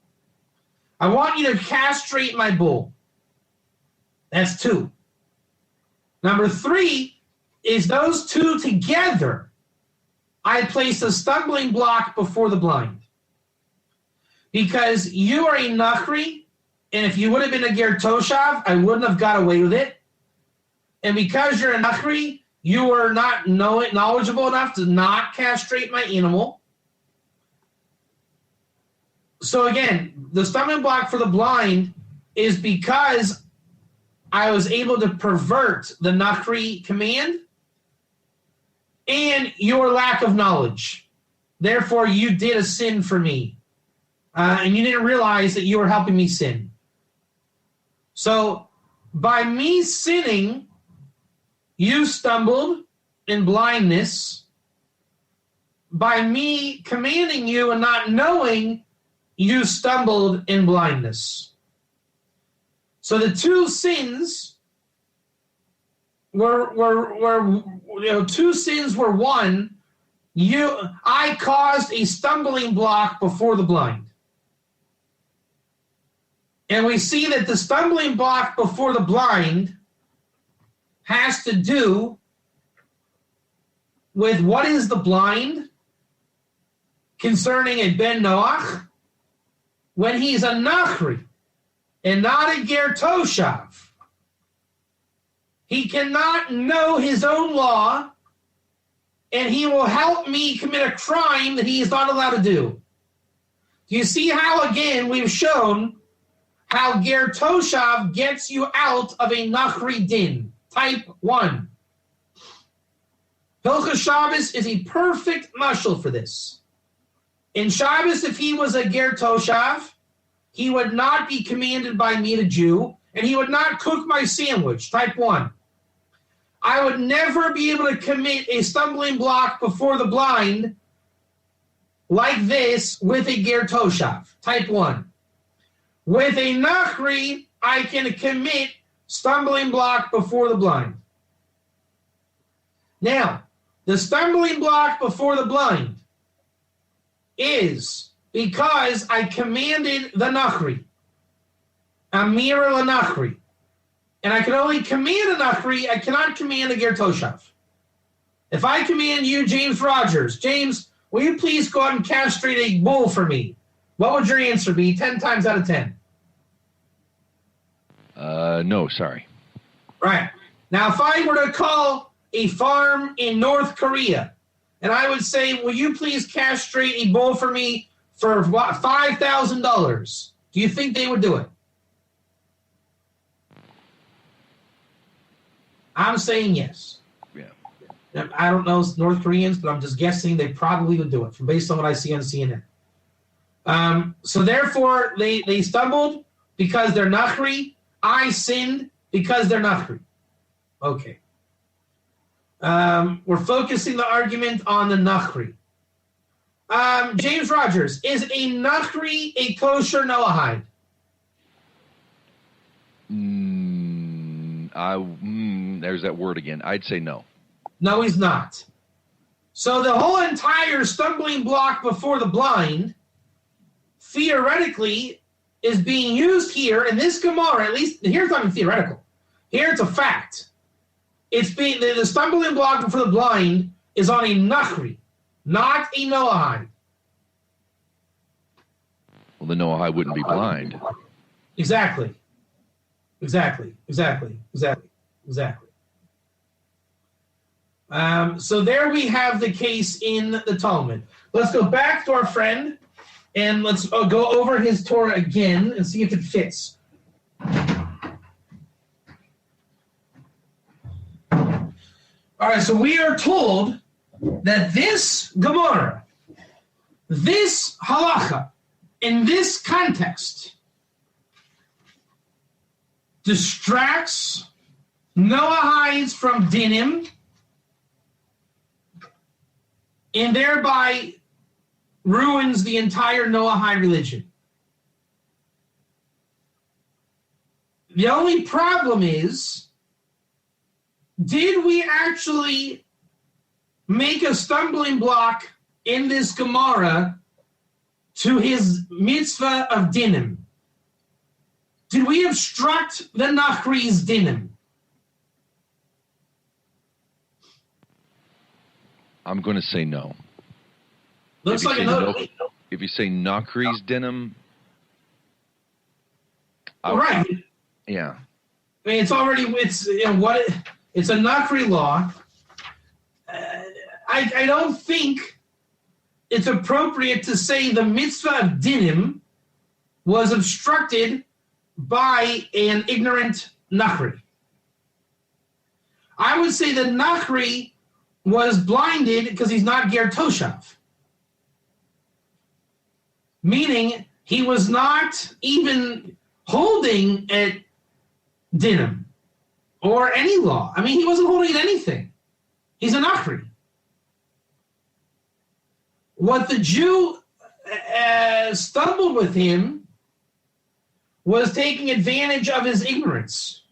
I want you to castrate my bull. That's 2. Number 3 is those 2 together. I placed a stumbling block before the blind. Because you are a Nachri, and if you would have been a Ger Toshav, I wouldn't have got away with it. And because you're a Nachri, you are not knowledgeable enough to not castrate my animal. So again, the stumbling block for the blind is because I was able to pervert the Nachri command and your lack of knowledge. Therefore, you did a sin for me. And you didn't realize that you were helping me sin. So, by me sinning, you stumbled in blindness. By me commanding you and not knowing, you stumbled in blindness. So the 2 sins were 2 sins were 1. I caused a stumbling block before the blind. And we see that the stumbling block before the blind has to do with what is the blind concerning a Ben Noach when he's a Nachri and not a Ger Toshav. He cannot know his own law, and he will help me commit a crime that he is not allowed to do. Do you see how, again, we've shown how Ger Toshav gets you out of a Nachri din? Type 1. Hilchos Shabbos is a perfect mashal for this. In Shabbos, if he was a Ger Toshav, he would not be commanded by me, the Jew, and he would not cook my sandwich. Type 1. I would never be able to commit a stumbling block before the blind like this with a Ger Toshav. Type 1. With a Nachri, I can commit stumbling block before the blind. Now, the stumbling block before the blind is because I commanded the Nachri, Amir al-Nachri. And I can only command a Nachri, I cannot command a Ger Toshav. If I command you, James Rogers, James, will you please go out and castrate a bull for me? What would your answer be 10 times out of 10? No, sorry. Right. Now, if I were to call a farm in North Korea, and I would say, will you please castrate a bull for me for what, $5,000? Do you think they would do it? I'm saying yes. Yeah. I don't know North Koreans, but I'm just guessing they probably would do it based on what I see on CNN. So therefore, they stumbled because they're Nachri. I sinned because they're Nachri. Okay. We're focusing the argument on the Nachri. James Rogers, is a Nachri a kosher Noahide? There's that word again. I'd say no. No, he's not. So the whole entire stumbling block before the blind, theoretically, is being used here in this Gemara. At least here's not even theoretical. Here it's a fact. It's being the stumbling block before the blind is on a Nachri, not a Noahide. Well, the Noahide wouldn't be blind. Exactly. So there we have the case in the Talmud. Let's go back to our friend and let's go over his Torah again and see if it fits. All right, so we are told that this Gemara, this halacha, in this context, distracts Noahides from Dinim and thereby ruins the entire Noahide religion. The only problem is, did we actually make a stumbling block in this Gemara to his mitzvah of Dinim? Did we obstruct the Nachri's Dinim? I'm going to say no. Looks like another. If you say Nachri's Dinim, Right. Yeah. I mean, it's a Nachri law. I don't think it's appropriate to say the mitzvah of Dinim was obstructed by an ignorant Nachri. I would say that Nachri was blinded because he's not Ger Toshav. Meaning he was not even holding at Dinim or any law. I mean, he wasn't holding at anything. He's a Nachri. What the Jew stumbled with him was taking advantage of his ignorance.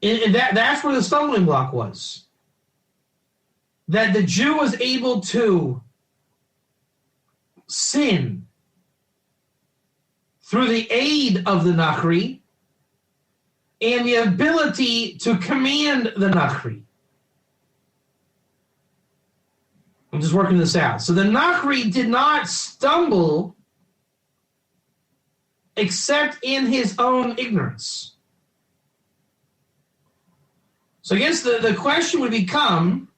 And that's where the stumbling block was. That the Jew was able to sin through the aid of the Nachri and the ability to command the Nachri. I'm just working this out. So the Nachri did not stumble except in his own ignorance. So I guess the question would become,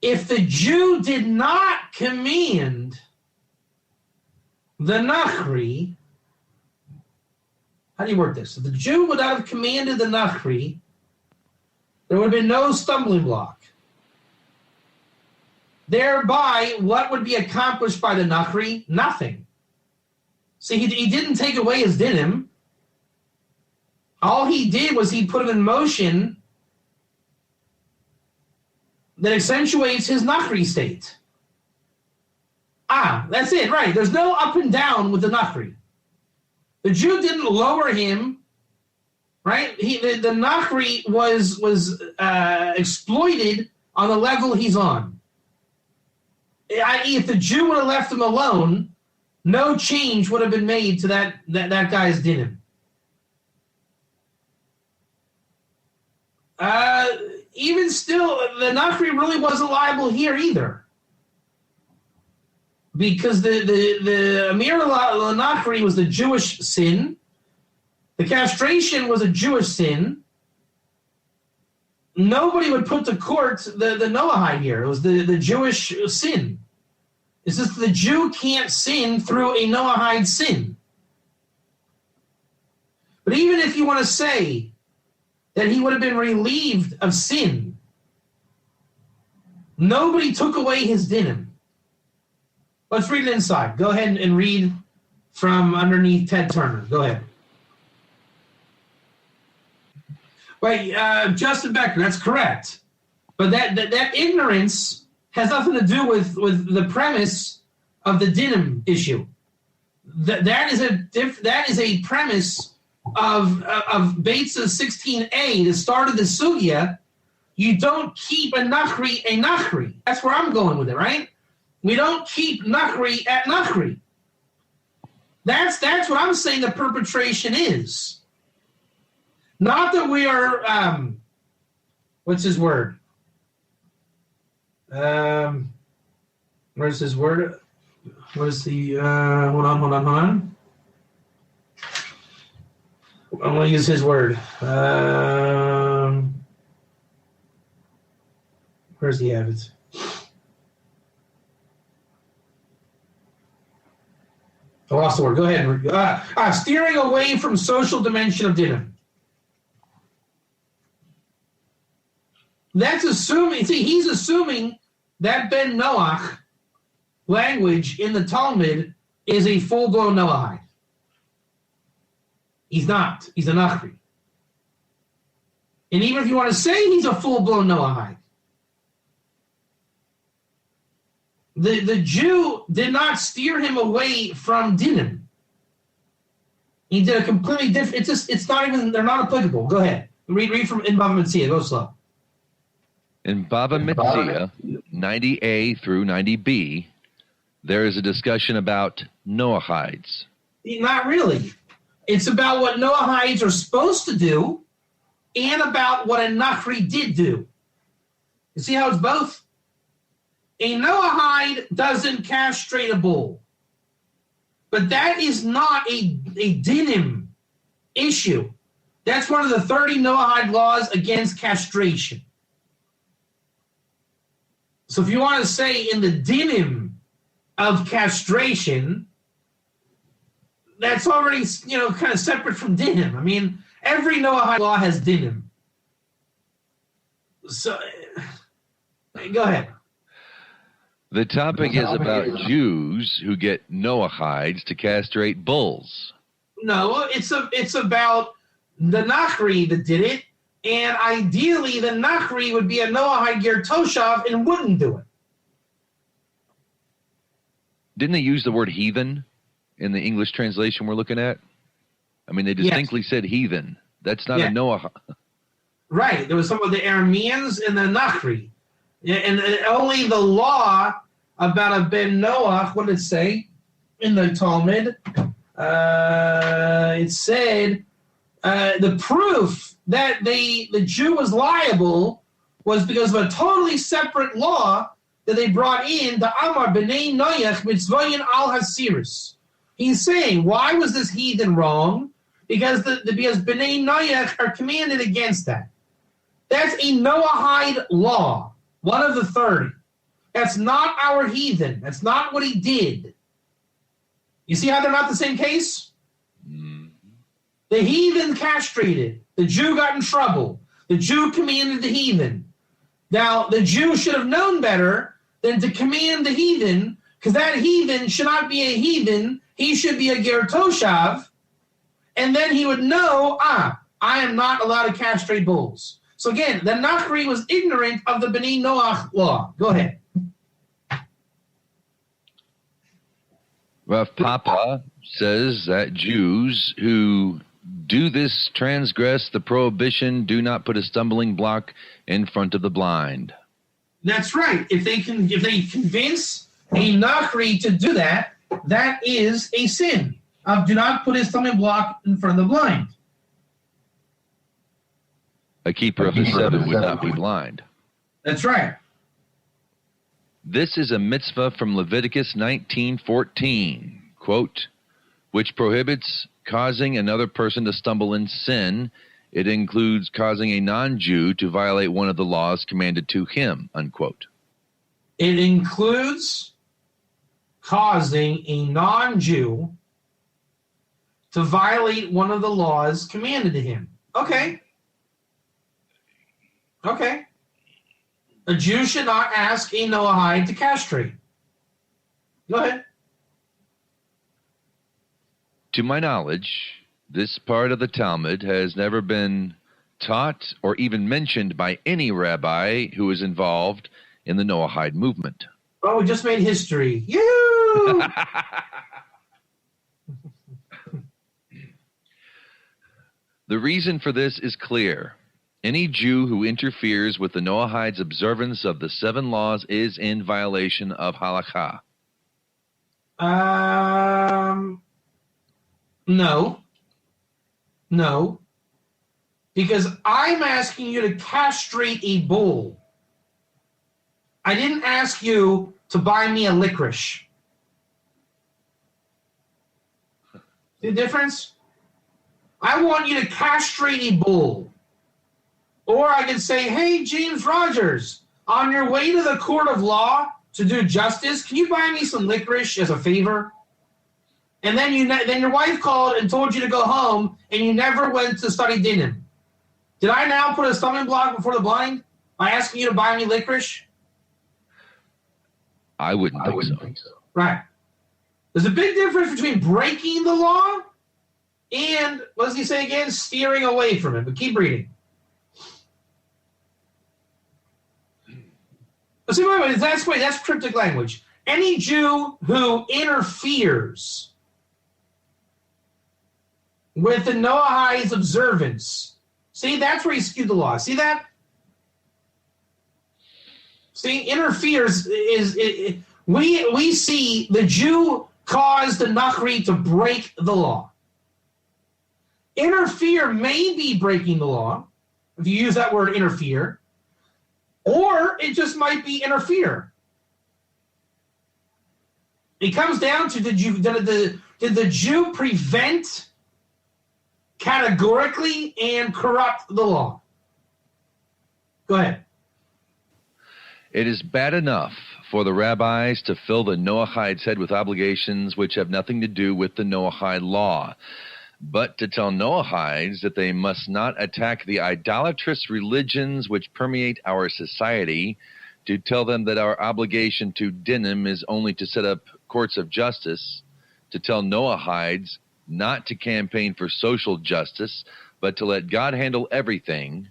if the Jew did not command the Nachri, how do you work this? If the Jew would not have commanded the Nachri, there would have been no stumbling block. Thereby, what would be accomplished by the Nachri? Nothing. See, he didn't take away his Dinim. All he did was he put it in motion that accentuates his Nachri state. Yeah, that's it, right. There's no up and down with the Nachri. The Jew didn't lower him, right? The Nachri was exploited on the level he's on. I.e., if the Jew would have left him alone, no change would have been made to that guy's dinim. Even still, the Nachri really wasn't liable here either. Because the Amir al-Nachri was the Jewish sin. The castration was a Jewish sin. Nobody would put to court the Noahide here. It was the Jewish sin. It's just the Jew can't sin through a Noahide sin. But even if you want to say that he would have been relieved of sin, nobody took away his dinim. Let's read it inside. Go ahead and read from underneath Ted Turner. Go ahead. Wait, Justin Becker, that's correct. But that ignorance has nothing to do with the premise of the dinim issue. That is a premise of Bates 16a, the start of the sugya. You don't keep a nachri. That's where I'm going with it, right? We don't keep nachri at nachri. That's what I'm saying the perpetration is. Not that we are, what's his word? Where's his word? What is the, hold on. I'm going to use his word. Where's he have it? I lost the word. Go ahead. Steering away from social dimension of dinim. That's assuming, he's assuming that Ben Noach language in the Talmud is a full-blown Noahide. He's not. He's a Nachri. And even if you want to say he's a full-blown Noahide, the Jew did not steer him away from dinim. He did a completely different, it's not even, they're not applicable. Go ahead. Read from in Bava Metzia. Go slow. In Bava Metzia, 90a through 90b, there is a discussion about Noahides. Not really. It's about what Noahides are supposed to do and about what a Nachri did do. You see how it's both? A Noahide doesn't castrate a bull. But that is not a dinim issue. That's one of the 30 Noahide laws against castration. So if you want to say in the dinim of castration, that's already, kind of separate from dinim. I mean, every Noahide law has dinim. So, go ahead. The topic is about Jews who get Noahides to castrate bulls. No, it's about the Nachri that did it, and ideally the Nachri would be a Noahide Ger Toshav and wouldn't do it. Didn't they use the word heathen in the English translation we're looking at? I mean, they distinctly said heathen. That's not a Noah. Right. There was some of the Arameans and the Nachri. And only the law about a Ben Noach, what did it say in the Talmud? It said the proof that the Jew was liable was because of a totally separate law that they brought in, the Amar B'nai Noach Mitzvoyin al Hasiris. He's saying, why was this heathen wrong? Because because B'nai Noach are commanded against that. That's a Noahide law, one of the 30. That's not our heathen. That's not what he did. You see how they're not the same case? The heathen castrated. The Jew got in trouble. The Jew commanded the heathen. Now, the Jew should have known better than to command the heathen, because that heathen should not be a heathen. He should be a Ger Toshav. And then he would know, I am not allowed to castrate bulls. So again, the Nachri was ignorant of the B'nai Noach law. Go ahead. Rav Papa says that Jews who do this transgress the prohibition, do not put a stumbling block in front of the blind. That's right. If they convince a Nachri to do that, that is a sin. Do not put a stumbling block in front of the blind. A keeper of the seven would not be blind. That's right. This is a mitzvah from Leviticus 19:14, quote, which prohibits causing another person to stumble in sin. It includes causing a non-Jew to violate one of the laws commanded to him, unquote. It includes causing a non-Jew to violate one of the laws commanded to him. Okay. A Jew should not ask a Noahide to castrate. Go ahead. To my knowledge, this part of the Talmud has never been taught or even mentioned by any rabbi who is involved in the Noahide movement. Oh, we just made history. Yoo! The reason for this is clear. Any Jew who interferes with the Noahides' observance of the 7 laws is in violation of halakha. No. Because I'm asking you to castrate a bull. I didn't ask you to buy me a licorice. See the difference? I want you to castrate a bull. Or I could say, hey, James Rogers, on your way to the court of law to do justice, can you buy me some licorice as a favor? And then your wife called and told you to go home, and you never went to study Dinim. Did I now put a stumbling block before the blind by asking you to buy me licorice? I wouldn't think so. Right. There's a big difference between breaking the law and, what does he say again? Steering away from it. But keep reading. See, wait, that's cryptic language. Any Jew who interferes with the Noahides' observance, see, that's where he skewed the law. See that? See, interferes we see the Jew caused the Nachri to break the law. Interfere may be breaking the law, if you use that word interfere, or it just might be interfere. It comes down to did the Jew prevent categorically and corrupt the law? Go ahead. It is bad enough for the rabbis to fill the Noahide's head with obligations which have nothing to do with the Noahide law. But to tell Noahides that they must not attack the idolatrous religions which permeate our society, to tell them that our obligation to Dinim is only to set up courts of justice, to tell Noahides not to campaign for social justice, but to let God handle everything,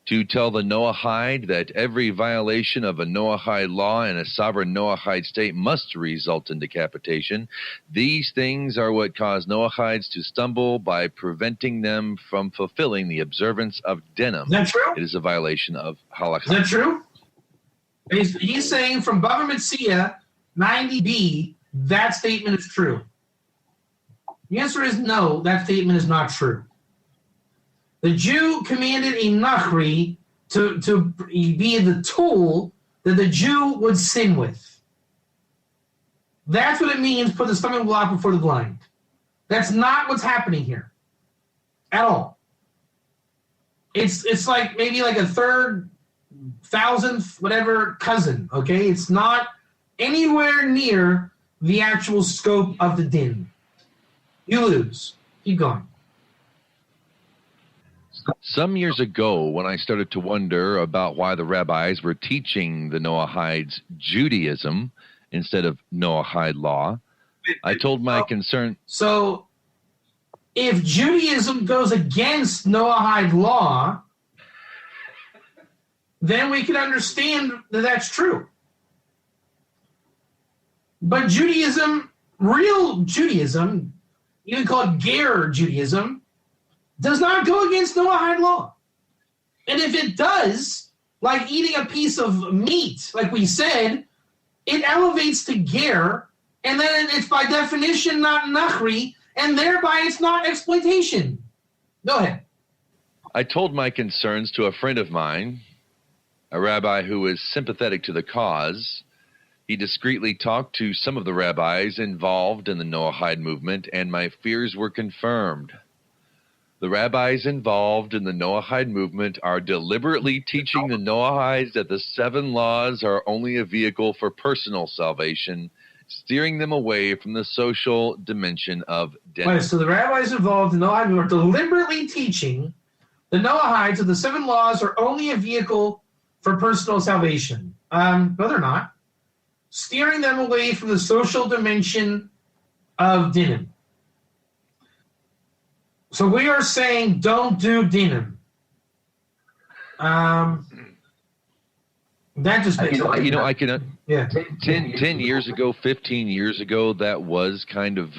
to tell the Noahide that every violation of a Noahide law in a sovereign Noahide state must result in decapitation. These things are what cause Noahides to stumble by preventing them from fulfilling the observance of Dinim. Is that true? It is a violation of halakha. Is that true? He's saying from Bava Metzia 90b, that statement is true. The answer is no, that statement is not true. The Jew commanded a Nachri to be the tool that the Jew would sin with. That's what it means, put the stumbling block before the blind. That's not what's happening here at all. It's like maybe like a third, thousandth, whatever cousin, okay? It's not anywhere near the actual scope of the din. You lose. Keep going. Some years ago, when I started to wonder about why the rabbis were teaching the Noahides Judaism instead of Noahide law, I told my concern. So, if Judaism goes against Noahide law, then we can understand that that's true. But Judaism real Judaism, even called Ger Judaism, does not go against Noahide law. And if it does, like eating a piece of meat, like we said, it elevates to Ger, and then it's by definition not Nachri, and thereby it's not exploitation. Go ahead. I told my concerns to a friend of mine, a rabbi who was sympathetic to the cause. He discreetly talked to some of the rabbis involved in the Noahide movement, and my fears were confirmed. The rabbis involved in the Noahide movement are deliberately teaching the Noahides that the 7 laws are only a vehicle for personal salvation, steering them away from the social dimension of Dinim. Wait, so the rabbis involved in the Noahide movement are deliberately teaching the Noahides that the 7 laws are only a vehicle for personal salvation. No, they're not. Steering them away from the social dimension of Dinim. So we are saying don't do Dinim. That just makes sense. I can. Yeah. 10 years ago, 15 years ago, that was kind of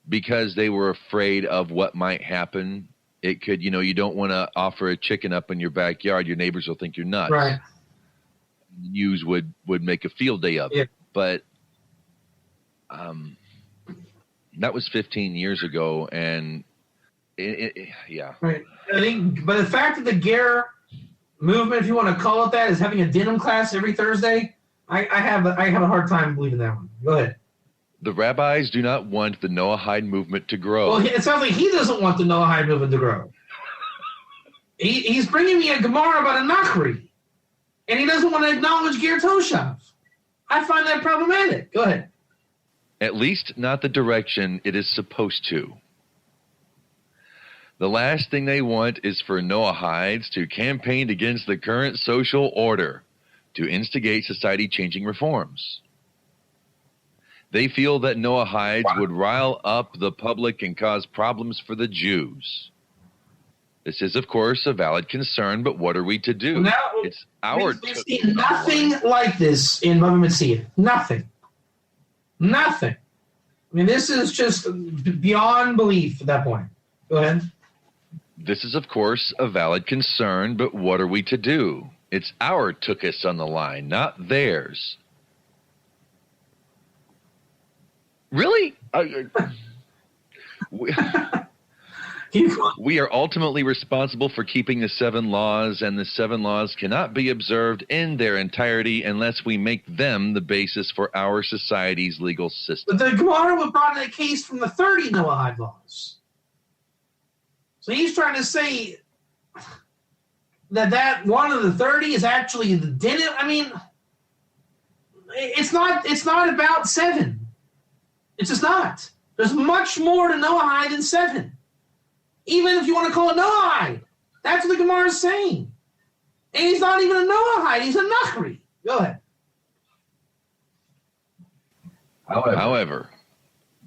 because they were afraid of what might happen. It could, you don't want to offer a chicken up in your backyard. Your neighbors will think you're nuts. Right. The news would make a field day of it. Yeah. But that was 15 years ago, and yeah. Right. I think, but the fact that the Ger movement, if you want to call it that, is having a Dinim class every Thursday, I have a hard time believing that one. Go ahead. The rabbis do not want the Noahide movement to grow. Well, it sounds like he doesn't want the Noahide movement to grow. He's bringing me a Gemara about a Nachri, and he doesn't want to acknowledge Ger Toshav. I find that problematic. Go ahead. At least not the direction it is supposed to. The last thing they want is for Noahides to campaign against the current social order, to instigate society-changing reforms. They feel that Noahides would rile up the public and cause problems for the Jews. This is, of course, a valid concern, but what are we to do? Now, it's our... We've seen nothing like this in Bava Metzia. Nothing. I mean, this is just beyond belief at that point. Go ahead. This is, of course, a valid concern, but what are we to do? It's our tuchus on the line, not theirs. Really? We are ultimately responsible for keeping the 7 laws, and the 7 laws cannot be observed in their entirety unless we make them the basis for our society's legal system. But the Gemara was brought in a case from the 30 Noahide laws. So he's trying to say that one of the 30 is actually the Dinim. I mean, it's not about 7. It's just not. There's much more to Noahide than 7. Even if you want to call it Noahide. That's what the Gemara is saying. And he's not even a Noahide. He's a Nachri. Go ahead. However,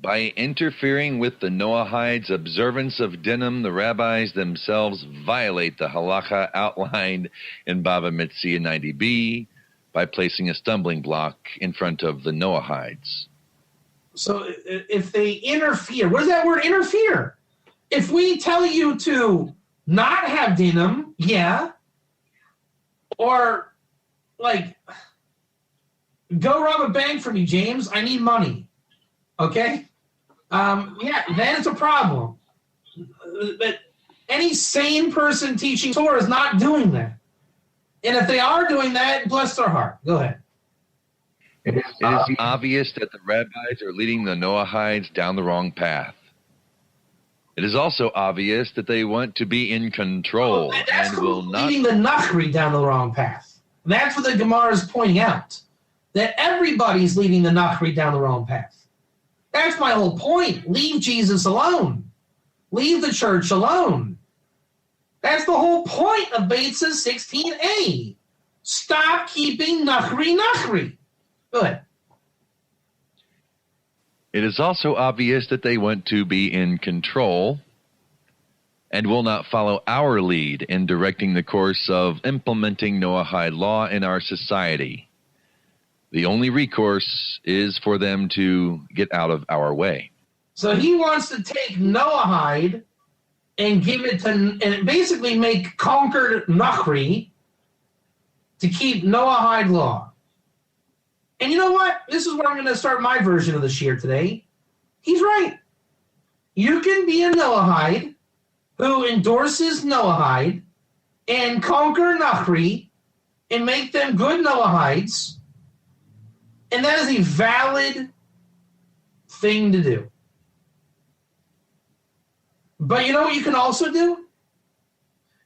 by interfering with the Noahides' observance of Dinim, the rabbis themselves violate the halacha outlined in Bava Metzia 90b by placing a stumbling block in front of the Noahides. So if they interfere, what does that word interfere? If we tell you to not have Dinim, yeah, or like, go rob a bank for me, James, I need money, okay? Yeah, then it's a problem. But any sane person teaching Torah is not doing that. And if they are doing that, bless their heart. Go ahead. It is obvious that the rabbis are leading the Noahides down the wrong path. It is also obvious that they want to be in control and will not... leading the Nachri down the wrong path. That's what the Gemara is pointing out. That everybody's leading the Nachri down the wrong path. That's my whole point. Leave Jesus alone. Leave the church alone. That's the whole point of Beitzah 16a. Stop keeping Nachri. Go ahead. It is also obvious that they want to be in control and will not follow our lead in directing the course of implementing Noahide law in our society. The only recourse is for them to get out of our way. So he wants to take Noahide and give it to, and basically make conquered Nachri to keep Noahide law. And you know what? This is where I'm going to start my version of the shir today. He's right. You can be a Noahide who endorses Noahide and conquer Nachri and make them good Noahides, and that is a valid thing to do. But you know what you can also do?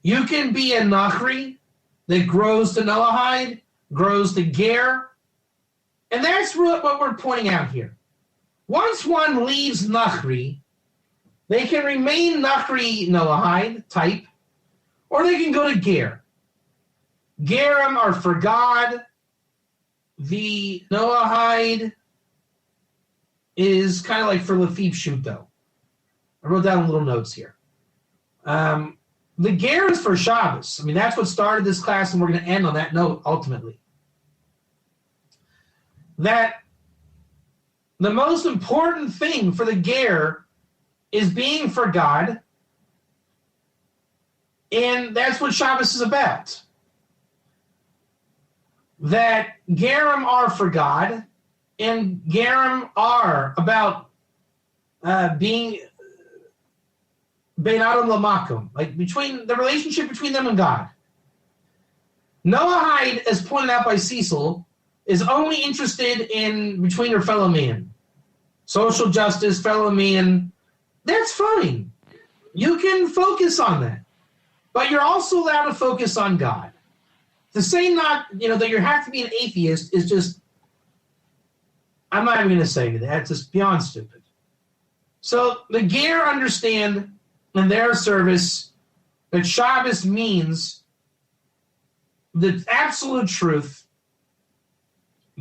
You can be a Nachri that grows to Noahide, grows to Ger, and that's what we're pointing out here. Once one leaves Nachri, they can remain Nachri Noahide type, or they can go to Ger. Gerim are for God. The Noahide is kind of like for Lafif Shuto. I wrote down little notes here. The Ger is for Shabbos. I mean, that's what started this class, and we're going to end on that note ultimately. That the most important thing for the Ger is being for God, and that's what Shabbos is about. That Gerim are for God, and Gerim are about being Bein Adam Lamakum, like between the relationship between them and God. Noahide, as pointed out by Cecil, is only interested in between her fellow man. Social justice, fellow man, that's fine. You can focus on that. But you're also allowed to focus on God. To say not, that you have to be an atheist is just, I'm not even going to say that. It's just beyond stupid. So the Ger understand in their service that Shabbos means the absolute truth,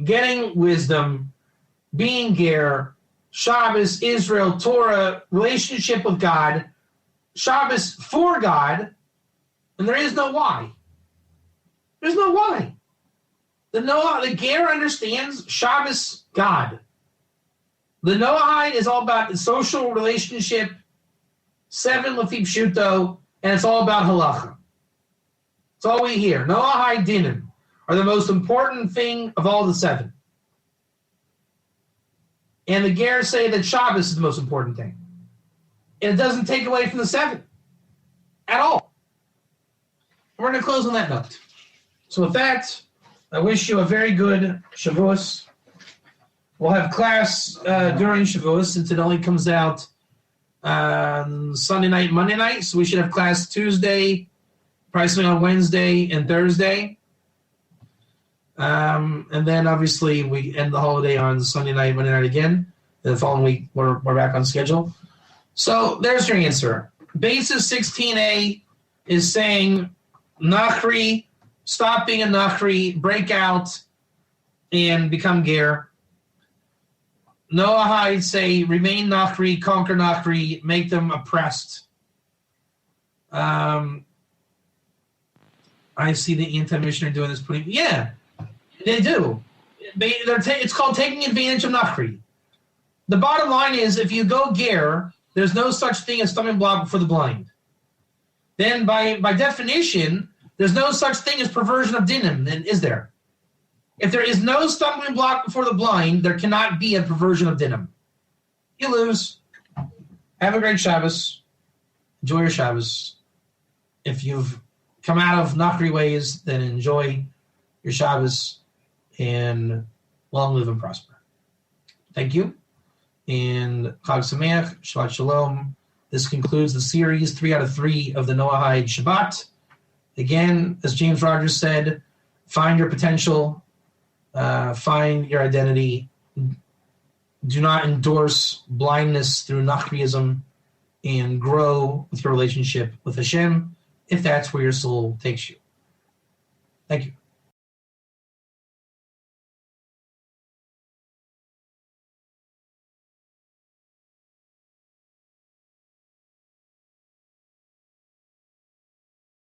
getting wisdom, being Ger, Shabbos, Israel, Torah, relationship with God, Shabbos for God, and there is no why. There's no why. The Ger understands Shabbos, God. The Noahide is all about the social relationship, 7 Lafib Shuto, and it's all about halacha. It's all we hear. Noahide Dinim are the most important thing of all the 7. And the Ger say that Shabbos is the most important thing. And it doesn't take away from the 7 at all. We're going to close on that note. So with that, I wish you a very good Shavuos. We'll have class during Shavuos, since it only comes out Sunday night, Monday night. So we should have class Tuesday, probably on Wednesday and Thursday. And then obviously we end the holiday on Sunday night, Monday night again. And the following week we're back on schedule. So there's your answer. Basis 16a is saying Nachri, stop being a Nachri, break out, and become Ger. Noahide say remain Nachri, conquer Nachri, make them oppressed. I see the anti-missionary doing this. Yeah, they do. It's called taking advantage of Nachri. The bottom line is, if you go Ger, there's no such thing as stumbling block for the blind. Then by definition, there's no such thing as perversion of Dinim, then is there? If there is no stumbling block before the blind, there cannot be a perversion of Dinim. You lose. Have a great Shabbos. Enjoy your Shabbos. If you've come out of Nachri ways, then enjoy your Shabbos and long live and prosper. Thank you. And Chag Sameach, Shabbat Shalom. This concludes the series 3 out of 3 of the Noahide Shabbat. Again, as James Rogers said, find your potential, find your identity. Do not endorse blindness through Nachriism, and grow with your relationship with Hashem if that's where your soul takes you. Thank you.